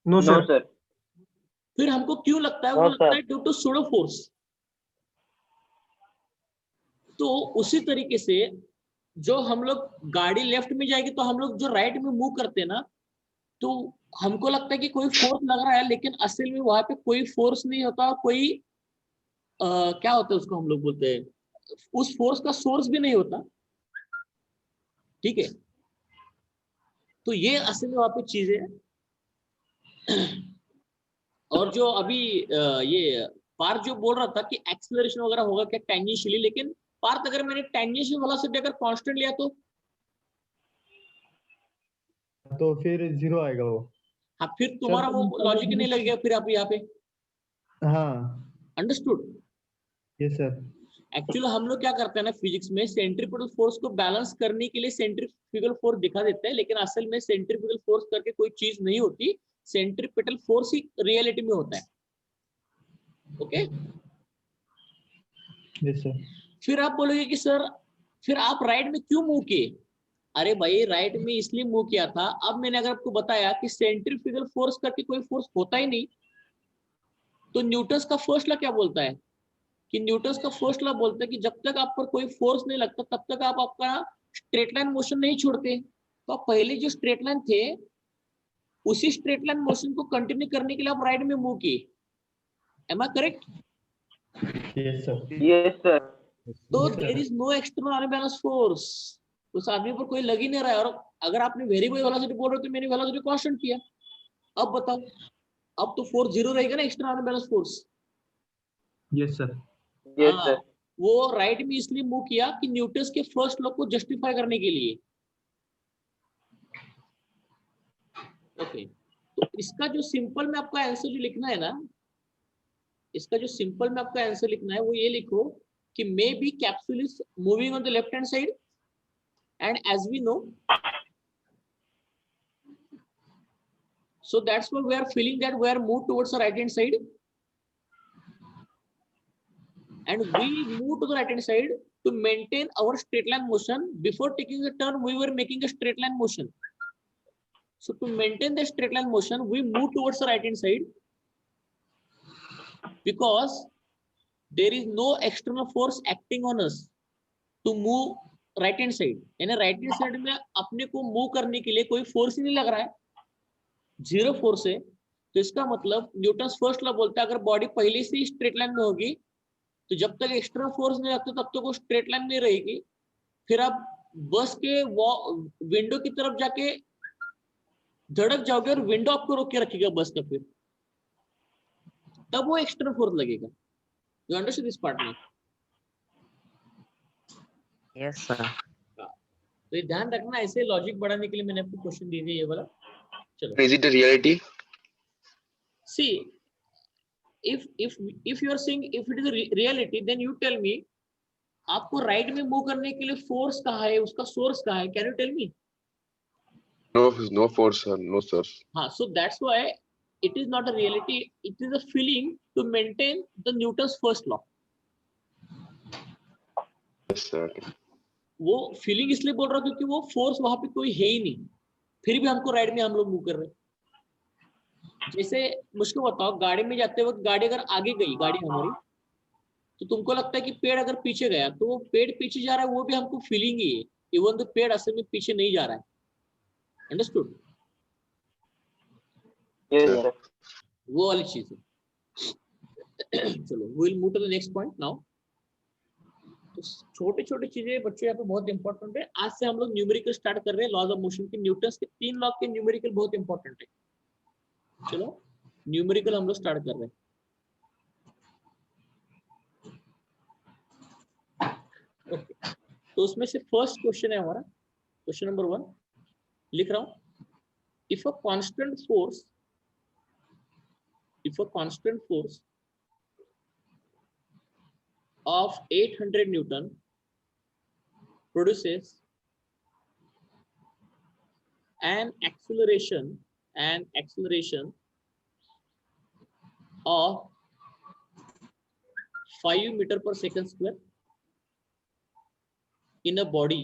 no sir. सर। फिर हमको क्यों लगता है? वो हाँ, लगता है ड्यू टू सूडो फोर्स। तो उसी तरीके से जो हम लोग गाड़ी लेफ्ट में जाएगी तो हम लोग जो राइट में मूव करते हैं ना, तो हमको लगता है कि कोई फोर्स लग रहा है, लेकिन असल में वहां पे कोई फोर्स नहीं होता। कोई क्या होता है उसको हम लोग बोलते हैं, उस फोर्स का सोर्स भी नहीं होता। ठीक है, तो ये असल में वहां पे चीजें है। और जो अभी ये पार्थ जो बोल रहा था कि एक्सेलरेशन वगैरह होगा क्या टेंजेंशियली, लेकिन पार्थ अगर मैंने टेंजेंशियल वेलोसिटी अगर कांस्टेंट लिया तो फिर जीरो आएगा वो। हाँ, फिर तुम्हारा वो लॉजिक नहीं लगेगा फिर आप यहाँ पे। हाँ, अंडरस्टूड? Yes sir. एक्चुअली हम लोग क्या करते हैं ना फिजिक्स में, सेंट्रीपिटल फोर्स को बैलेंस करने के लिए सेंट्रीफ्यूगल फोर्स दिखा देते हैं, लेकिन असल में सेंट्रीफ्यूगल फोर्स करके कोई चीज नहीं होती। सेंट्रीपिटल फोर्स ही रियलिटी में होता है। Okay, yes sir. फिर आप बोलोगे कि सर फिर आप राइट में क्यों मूव किए? अरे भाई, राइट में इसलिए मूव किया था। अब मैंने अगर आपको बताया कि सेंट्रीफ्यूगल फोर्स करके कोई फोर्स होता ही नहीं, तो न्यूटन का फर्स्ट लॉ क्या बोलता है कि न्यूटन का फर्स्ट लॉ बोलता है कि जब तक आप पर कोई फोर्स नहीं लगता तब तक आप आपका स्ट्रेट लाइन मोशन नहीं छोड़ते। तो आप पहले जो स्ट्रेट लाइन थे उसी स्ट्रेट लाइन मोशन को कंटिन्यू करने के लिए आप राइट में मूव किए। Am I correct? Yes sir. Yes sir. तो there is no external unbalance force, उस आदमी पर कोई लग ही नहीं रहा है। और अगर आपने वेरिएबल वेलोसिटी बोल रहे हो तो मैंने वेलोसिटी कांस्टेंट किया। अब बताओ, अब तो फोर्स जीरो रहेगा ना, external unbalance force. Yes sir. Yes sir. वो राइट में इसलिए मूव किया कि न्यूटन के फर्स्ट लॉ को जस्टिफाई करने के लिए। ओके, तो इसका जो सिंपल में आपका आंसर जो लिखना है ना, इसका जो सिंपल में आपका आंसर लिखना है वो ये लिखो कि maybe capsule is moving on the left hand side, and as we know, so that's why we are feeling that we are moved towards the right hand side, and we move to the right hand side to maintain our straight line motion. Before taking a turn we were making a straight line motion, so to maintain the straight line motion we move towards the right hand side because there is no external force acting on us to move right hand side. यानी right hand side में अपने को मूव करने के लिए कोई फोर्स ही नहीं लग रहा है, जीरो फोर्स है। तो इसका मतलब न्यूटन फर्स्ट लॉ बोलता है अगर बॉडी पहले से ही स्ट्रेट लाइन में होगी तो जब तक एक्सटर्नल फोर्स नहीं लगता तब तक वो स्ट्रेट लाइन में रहेगी। फिर आप बस के विंडो की तरफ जाके धड़क जाओगे और विंडो आपको रोक के रखेगा बस का, फिर तब वो एक्सटर्नल फोर्स लगेगा। यू अंडरस्टैंड दिस पार्ट में? Yes sir. तो ये ध्यान रखना, ऐसे लॉजिक बढ़ाने के लिए मैंने आपको क्वेश्चन दे दिया ये वाला। चलो, Is it the reality? See if you are saying if it is a reality, then you tell me आपको राइट में मूव करने के लिए फोर्स कहाँ है, उसका सोर्स कहाँ है? Can you tell me? No force, sir. No, sir. हाँ, so that's why it is not a reality, it is a feeling to maintain the Newton's first law. Yes, sir. वो फीलिंग इसलिए बोल रहा हूँ क्योंकि वो फोर्स वहां पे कोई है ही नहीं, फिर भी हमको राइट में हम लोग मूव कर रहे हैं। जैसे मुझको बताओ, गाड़ी में जाते वक्त गाड़ी अगर आगे गई, गाड़ी हमारी, तो तुमको लगता है कि पेड़ अगर पीछे गया तो वो पेड़ पीछे जा रहा है, वो भी हमको फीलिंग ही है, इवन तो पेड़ असल में पीछे नहीं जा रहा है। अंडरस्टूड? Yes sir. वो वाली चीज है। चलो, we will move to the next point now. तो छोटे छोटे चीजें बच्चों यहाँ पे बहुत इंपॉर्टेंट है। आज से हम लोग न्यूमेरिकल स्टार्ट कर रहे हैं। लॉज ऑफ मोशन के न्यूटन के 3 लॉ के न्यूमेरिकल बहुत इंपॉर्टेंट है। चलो, न्यूमेरिकल हम लोग स्टार्ट कर रहे हैं। ओके, तो उसमें से फर्स्ट क्वेश्चन है हमारा, क्वेश्चन नंबर 1 लिख रहा हूं। If a constant force of 800 Newton produces an acceleration of 5 meter per second square in a body,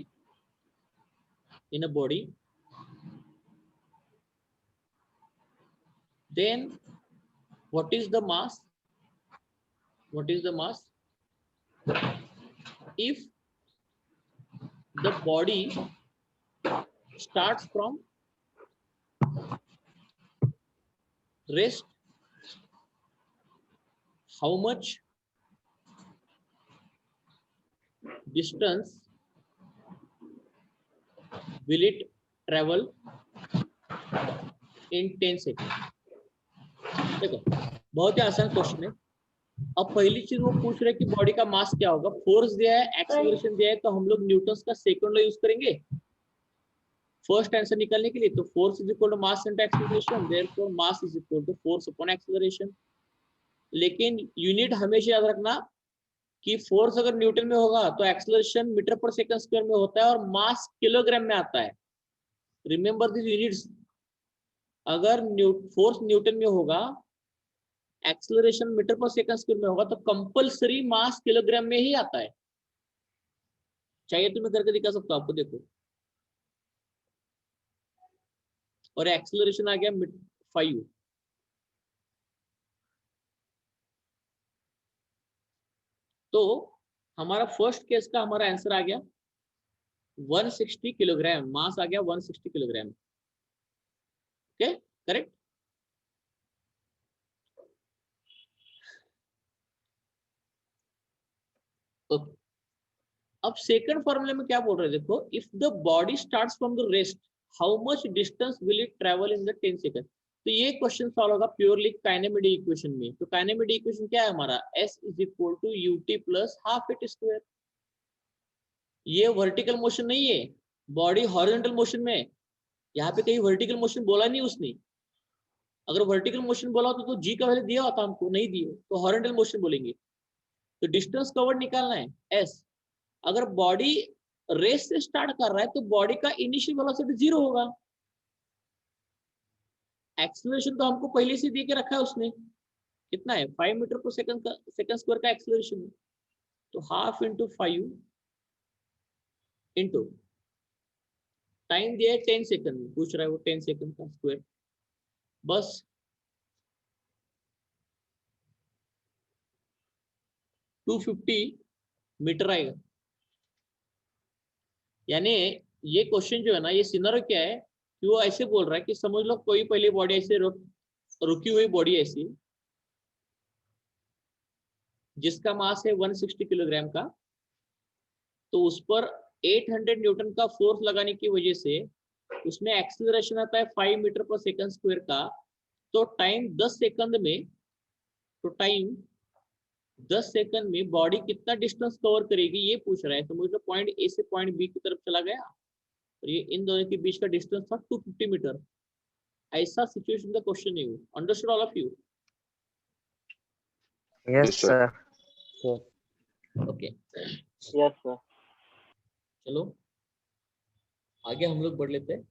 then what is the mass? If the body starts from rest, how much distance will it travel in 10 seconds? देखो, बहुत ही आसान क्वेश्चन है। अब पहली चीज वो पूछ रहे कि बॉडी का मास क्या होगा, फोर्स दिया है, एक्सीलरेशन दिया है, तो हम लोग न्यूटन का सेकंड लॉ यूज करेंगे फर्स्ट आंसर निकालने के लिए। तो force is equal to mass into acceleration, therefore mass is equal to force upon acceleration. लेकिन यूनिट हमेशा याद रखना कि फोर्स अगर न्यूटन में होगा तो एक्सीलरेशन मीटर पर सेकंड स्क्वायर में होता है और मास किलोग्राम में आता है। Remember this units. अगर फोर्स न्यूटन में होगा, एक्सीलरेशन मीटर पर सेकंड स्क्वायर में होगा, तो कंपलसरी मास किलोग्राम में ही आता है। चाहिए तो मैं करके दिखा सकता हूं आपको, देखो। और एक्सीलरेशन आ गया 5। तो हमारा फर्स्ट केस का हमारा आंसर आ गया 160 किलोग्राम। मास आ गया 160 किलोग्राम। Okay, correct. ओके, अब सेकंड फॉर्मूले में क्या बोल रहे हैं, देखो। If the body starts from the rest, how much distance will it travel in the 10 second? तो ये क्वेश्चन सॉल्व होगा प्योरली काइनेमेटिक इक्वेशन में। तो काइनेमेटिक इक्वेशन क्या है हमारा? S is equal to ut plus half it square. ये वर्टिकल मोशन नहीं है, बॉडी हॉरिजॉन्टल मोशन में। यहाँ पे कहीं वर्टिकल मोशन बोला नहीं उसने। अगर वर्टिकल मोशन बोला होता तो जी का वैल्यू दिया होता, हमको नहीं दिए, तो हॉरिजॉन्टल मोशन बोलेंगे। तो डिस्टेंस कवर्ड निकालना है S। अगर बॉडी रेस से स्टार्ट कर रहा है तो बॉडी का इनिशियल वेलोसिटी 0 होगा। एक्सीलरेशन तो हमको पहले से दे के रखा है उसने, कितना है? 5 मीटर पर सेकंड स्क्वायर का एक्सीलरेशन है। तो हाफ इंटू 5 इंटू टाइम दिया है 10 सेकंड, पूछ रहा है वो 10 सेकंड का स्क्वायर, बस। $250 मीटर आएगा। यानी ये क्वेश्चन जो है ना, ये सिनेरियो क्या है कि वो ऐसे बोल रहा है कि समझ लो कोई पहली बॉडी ऐसे रुकी हुई बॉडी ऐसी, जिसका मास है 160 किलोग्राम का, तो उस पर 800 न्यूटन का फोर्स लगाने की वजह से उसमें एक्सेलरेशन आता है 5 मीटर पर सेकंड स्क्वायर का, तो टाइम 10 सेकंड में बॉडी कितना डिस्टेंस कवर करेगी ये पूछ रहा है। समझ लो पॉइंट ए से पॉइंट बी की तरफ चला गया और ये इन दोनों के बीच का डिस्टेंस था 250 मीटर। ऐसा सिचुएशन का क्वेश्चन है वो। Understood all of you? Yes, sir. Okay, Yes, sir. चलो आगे हम लोग बढ़ लेते हैं।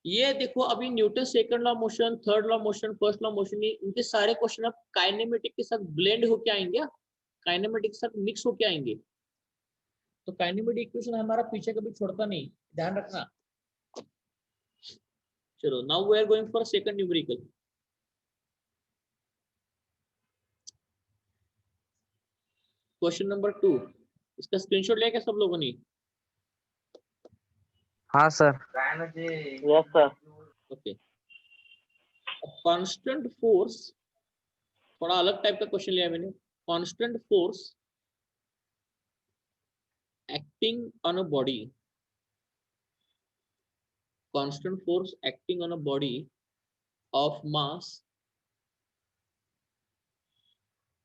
ये देखो अभी Newton second law motion, third law motion, first law motion, इनके सारे क्वेश्चन अब काइनेमेटिक के साथ ब्लेंड होके आएंगे, काइनेमेटिक के साथ मिक्स होके आएंगे। तो काइनेमेटिक इक्वेशन हमारा पीछे कभी छोड़ता नहीं, ध्यान रखना। चलो now we are going for second numerical. Question number 2, इसका स्क्रीनशॉट लिया क्या सब लोगों ने? हाँ sir. Yes, sir. Okay, constant force, थोड़ा अलग टाइप का क्वेश्चन लिया मैंने। Constant force acting on a body, constant force acting on a body of mass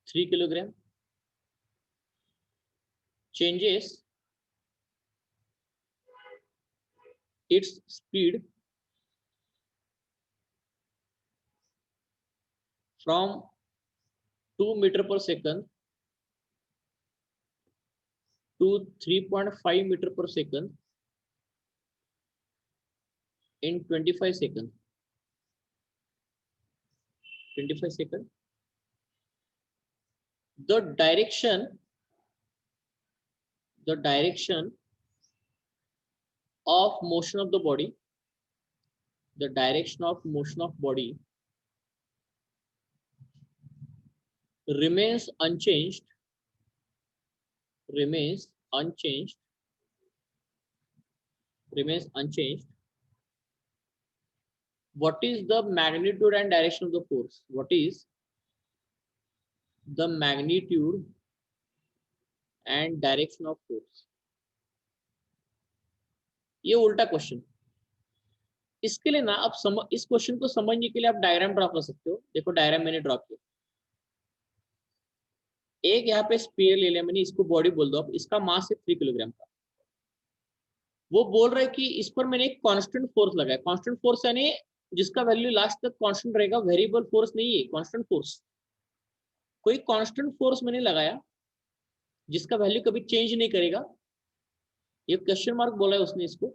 3 kilogram changes its speed from 2 meter per second to 3.5 meter per second in 25 seconds. 25 seconds. The direction of motion of the body, the direction of motion of body remains unchanged, What is the magnitude and direction of the force? What is the magnitude and direction of force? ये उल्टा क्वेश्चन। इसके लिए ना आप इस क्वेश्चन को समझने के लिए आप डायग्राम ड्रॉ कर सकते हो। देखो डायग्राम मैंने ड्रॉ किया। एक यहाँ पे स्फीयर ले लिया मैंने, इसको बॉडी बोल दो आप, इसका मास है 3 किलोग्राम का। वो बोल रहा है कि इस पर मैंने एक कांस्टेंट फोर्स लगाया। कांस्टेंट फोर्स यानी जिसका वैल्यू लास्ट तक कांस्टेंट रहेगा, वेरिएबल फोर्स नहीं है कांस्टेंट फोर्स। कोई कांस्टेंट फोर्स मैंने लगाया जिसका वैल्यू कभी चेंज नहीं करेगा। ये क्वेश्चन मार्क बोला है उसने इसको,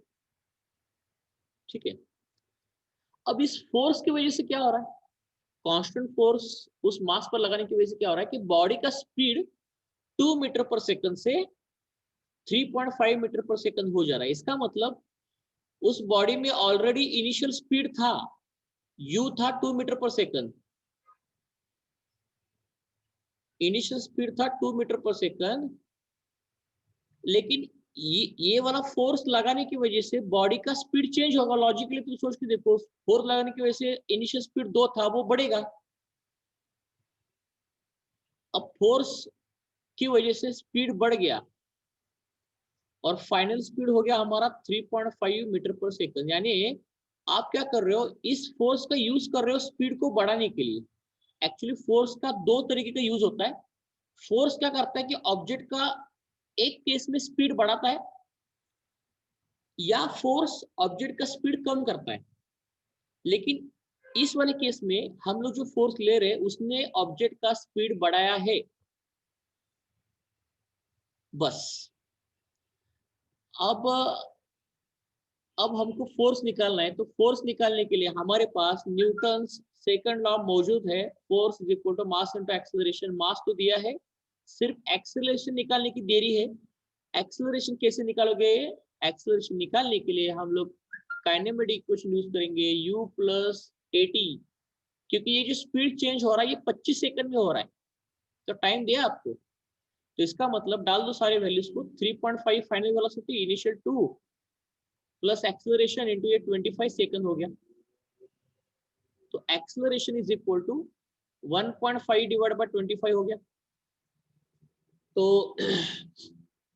ठीक है। अब इस फोर्स की वजह से क्या हो रहा है, कांस्टेंट फोर्स उस मास पर लगाने की वजह से क्या हो रहा है कि बॉडी का स्पीड 2 मीटर पर सेकंड से 3.5 मीटर पर सेकंड हो जा रहा है। इसका मतलब उस बॉडी में ऑलरेडी इनिशियल स्पीड था, u था 2 मीटर पर सेकंड, इनिशियल स्पीड था 2 मीटर पर सेकंड, लेकिन ये वाला फोर्स लगाने की वजह से बॉडी का स्पीड चेंज होगा। लॉजिकली तो सोच के देखो, फोर्स लगाने की वजह से इनिशियल स्पीड 2 था, वो बढ़ेगा। अब फोर्स की वजह से स्पीड बढ़ गया और फाइनल स्पीड हो गया हमारा 3.5 मीटर पर सेकंड। यानी आप क्या कर रहे हो, इस फोर्स का यूज कर रहे हो स्पीड को बढ़ाने के लिए। एक्चुअली फोर्स का 2 तरीके का यूज होता है। फोर्स क्या करता है कि ऑब्जेक्ट का एक केस में स्पीड बढ़ाता है, या फोर्स ऑब्जेक्ट का स्पीड कम करता है। लेकिन इस वाले केस में हम लोग जो फोर्स ले रहे हैं उसने ऑब्जेक्ट का स्पीड बढ़ाया है, बस। अब हमको फोर्स निकालना है, तो फोर्स निकालने के लिए हमारे पास न्यूटन सेकंड लॉ मौजूद है। Force is equal to mass into acceleration. Mass तो दिया है, सिर्फ एक्सेलरेशन निकालने की देरी है। एक्सेलरेशन कैसे निकालोगे? एक्सेलरेशन निकालने के लिए हम लोग काइनेमेटिक इक्वेशन यूज करेंगे, u + at, क्योंकि ये जो स्पीड चेंज हो रहा है ये 25 सेकंड में हो रहा है, तो टाइम दिया आपको। तो इसका मतलब डाल दो सारे वैल्यूज को। 3.5 final velocity, initial 2 plus acceleration into ये 25 सेकंड हो गया। तो acceleration is equal to 1.5 divide by 25 हो गया, तो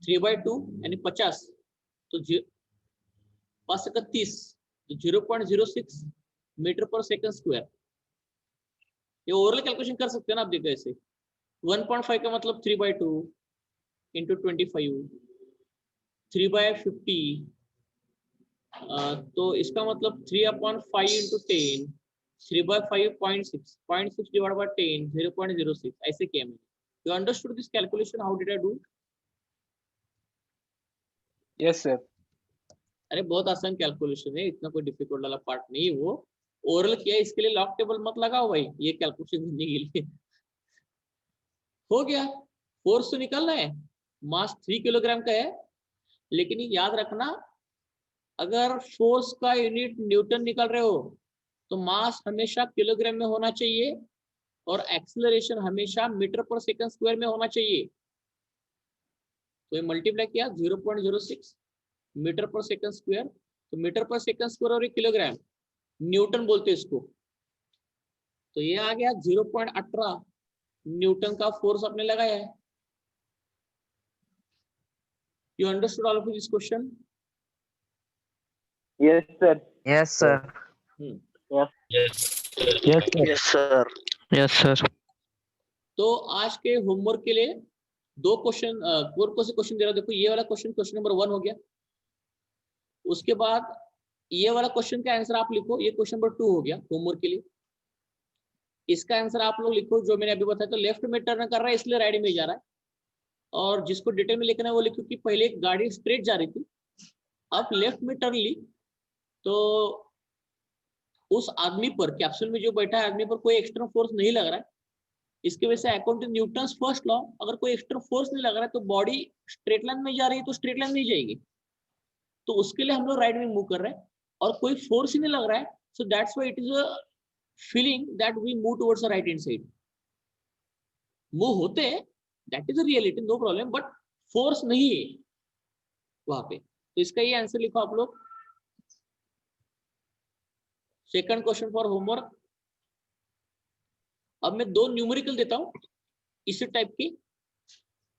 3/2 यानी 50 तो 531 तो 0.06 मीटर पर सेकंड स्क्वायर। ये ओवरऑल कैलकुलेशन कर सकते हैं ना आप, देखो ऐसे 1.5 का मतलब 3/2 इंटू 25, 3/50, तो इसका मतलब 3/5 इंटू 10, 3/5 0.6 divided by 10, 0.06 ऐसे किया मैंने। You understood this calculation? How did I do? Yes, sir. अरे बहुत आसान कैलकुलेशन है, इतना कोई डिफिकल्ट वाला पार्ट नहीं है वो। ओरल किया, इसके लिए लॉग टेबल मत लगाओ भाई, ये कैलकुलेशन करने के लिए। हो गया, फोर्स तो निकलना है, मास 3 किलोग्राम का है, लेकिन ये याद रखना अगर फोर्स का यूनिट न्यूटन निकल रहे हो तो मास हमेशा किलोग्राम में होना चाहिए और एक्सेलरेशन हमेशा मीटर पर सेकंड स्क्वायर में होना चाहिए। तो ये मल्टीप्लाई किया 0.06 मीटर पर सेकंड स्क्वायर, तो मीटर पर सेकंड स्क्वायर और किलोग्राम, न्यूटन बोलते हैं इसको। तो ये आ गया 0.18 न्यूटन का फोर्स आपने लगाया है। You understood all of this question? Yes, sir. Yes, sir. Yes, sir. Yes, sir. तो आज के होमवर्क के लिए दो क्वेश्चन से क्वेश्चन दे रहा हूं। देखो ये वाला क्वेश्चन नंबर 1 हो गया, उसके बाद ये वाला क्वेश्चन का आंसर आप लिखो, ये क्वेश्चन नंबर 2 हो गया होमवर्क के लिए। इसका आंसर आप लोग लिखो जो मैंने अभी बताया। तो लेफ्ट में टर्न कर रहा है इसलिए राइट में जा रहा है, और जिसको डिटेल में लिखना है वो लिखो कि पहले एक गाड़ी स्ट्रेट जा रही थी, अब लेफ्ट में टर्न ली, तो उस आदमी पर, कैप्सूल में जो बैठा है आदमी पर कोई एक्सटर्नल फोर्स नहीं लग रहा है। इसके वजह से according to Newton's first law, अगर कोई एक्सटर्नल फोर्स नहीं लग रहा है तो बॉडी स्ट्रेट लाइन में जा रही है, तो स्ट्रेट लाइन में ही जाएगी। तो उसके लिए हम लोग राइट में मूव कर रहे हैं, और कोई फोर्स ही नहीं लग रहा है, so that's why it is a feeling that we move towards the right hand side. Move होते हैं, that is a reality, no problem, but force नहीं है वहां पे। तो इसका ये आंसर लिखो आप लोग। Second question for homework. अब मैं 2 न्यूमेरिकल देता हूं इसी टाइप की,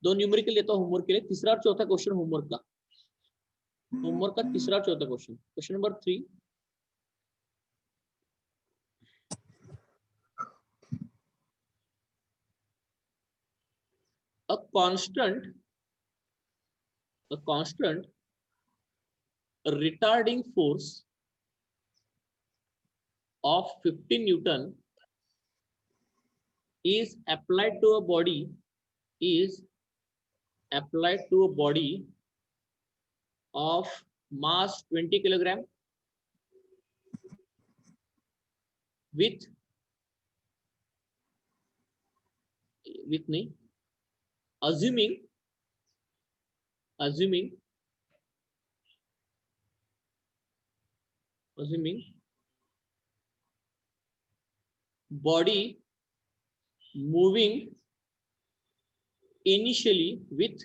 2 न्यूमेरिकल देता हूं होमवर्क के लिए। तीसरा और चौथा क्वेश्चन होमवर्क का, तीसरा और चौथा question. Question number 3, a constant retarding force of 50 Newton is applied to a body of mass 20 kilogram with assuming body moving initially with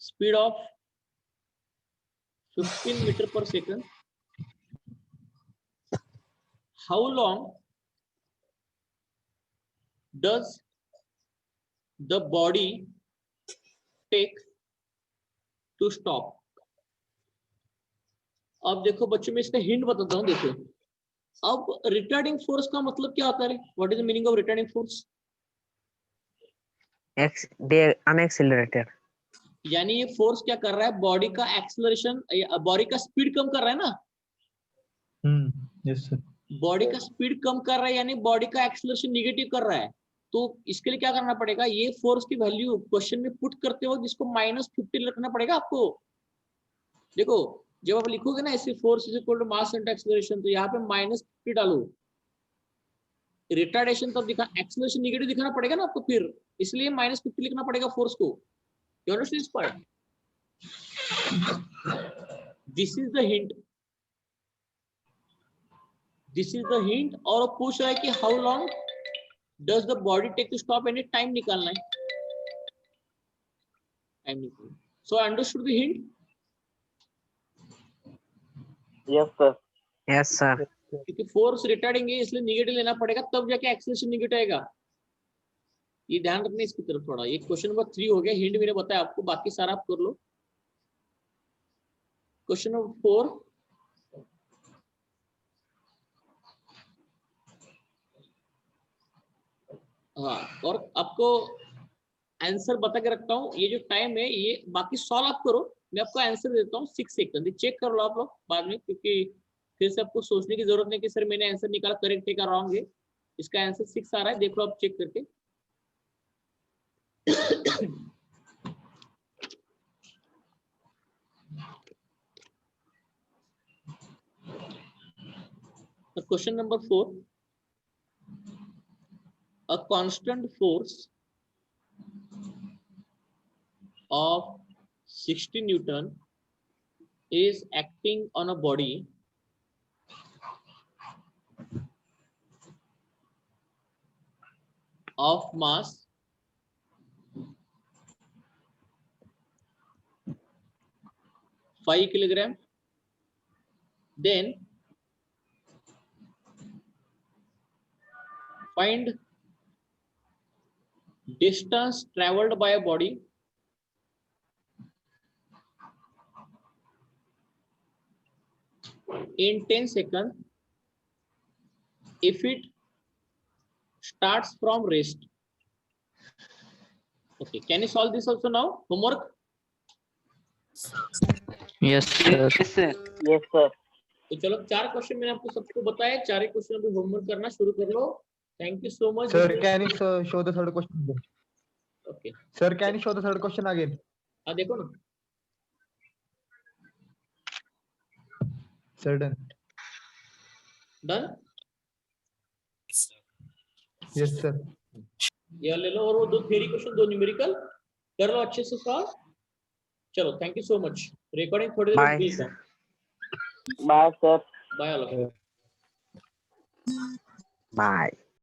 speed of 15 meter per second. How long does the body take to stop? अब देखो बच्चों, में इसका हिंट बताता हूं। देखो अब रिटार्डिंग फोर्स का मतलब क्या होता है? What is the meaning of retarding force? Unaccelerated. यानी ये फोर्स क्या कर रहा है? बॉडी का एक्सेलरेशन, बॉडी का स्पीड कम कर रहा है ना। Yes sir. बॉडी का स्पीड कम कर रहा है, यानी बॉडी का एक्सेलरेशन निगेटिव कर रहा है। तो इसके लिए क्या करना पड़ेगा? ये फोर्स की वैल्यू क्वेश्चन में पुट करते हो जिसको -50 रखना पड़ेगा आपको। देखो जब आप लिखोगे ना ऐसे force is equal to mass into acceleration, तो यहाँ पे -50 डालो। रिटार्डेशन तब दिखा, एक्सेलरेशन निगेटिव दिखाना पड़ेगा ना आपको, फिर इसलिए -50 लिखना पड़ेगा फोर्स को। You understand this part? This is the hint, और पूछ रहा है कि how long does the body take to stop, यानी टाइम निकालना है, टाइम निकालना। So understood the hint? Yes, sir. Yes, sir. क्योंकि फोर्स रिटार्डिंग है इसलिए निगेटिव लेना पड़ेगा, तब जाके एक्सेलरेशन निगेटिव आएगा। ये ध्यान रखना इसकी तरफ थोड़ा। ये क्वेश्चन नंबर 3 हो गया, हिंट मैंने बताया आपको, बाकी सारा आप कर लो। क्वेश्चन नंबर 4, हाँ, और आपको आंसर बता के रखता हूँ। ये जो टाइम है ये बाकी सॉल्व आप करो, मैं आपको आंसर देता हूँ 6 सेकंड, चेक कर लो आप लोग बाद में, क्योंकि फिर से आपको सोचने की जरूरत नहीं कि सर मैंने आंसर निकाला करेक्ट है का रॉन्ग है। इसका आंसर 6 आ रहा है, देख लो आप चेक करके। Question number 4, a constant force of 60 Newton is acting on a body of mass 5 kilogram. Then find distance traveled by a body in 10 seconds if it starts from rest. Okay, can you solve this also now? Homework? Yes, sir. Yes, sir. Yes, sir. तो चलो 4 क्वेश्चन मैंने आपको सबको बताया, 4 क्वेश्चन अभी होमवर्क करना शुरू कर लो। Thank you so much. Sir, can you show the third question again? Okay, Sir, can you show the third question again? हाँ देखो ना। Sir, done. Done? Yes, sir. ये ले लो, और वो 2 थ्योरी क्वेश्चन 2 न्यूमेरिकल कर लो अच्छे से सॉल्व। चलो, thank you so much. Recording थोड़ी देर में Bye. भेज दो। Bye, sir. Bye all. Bye.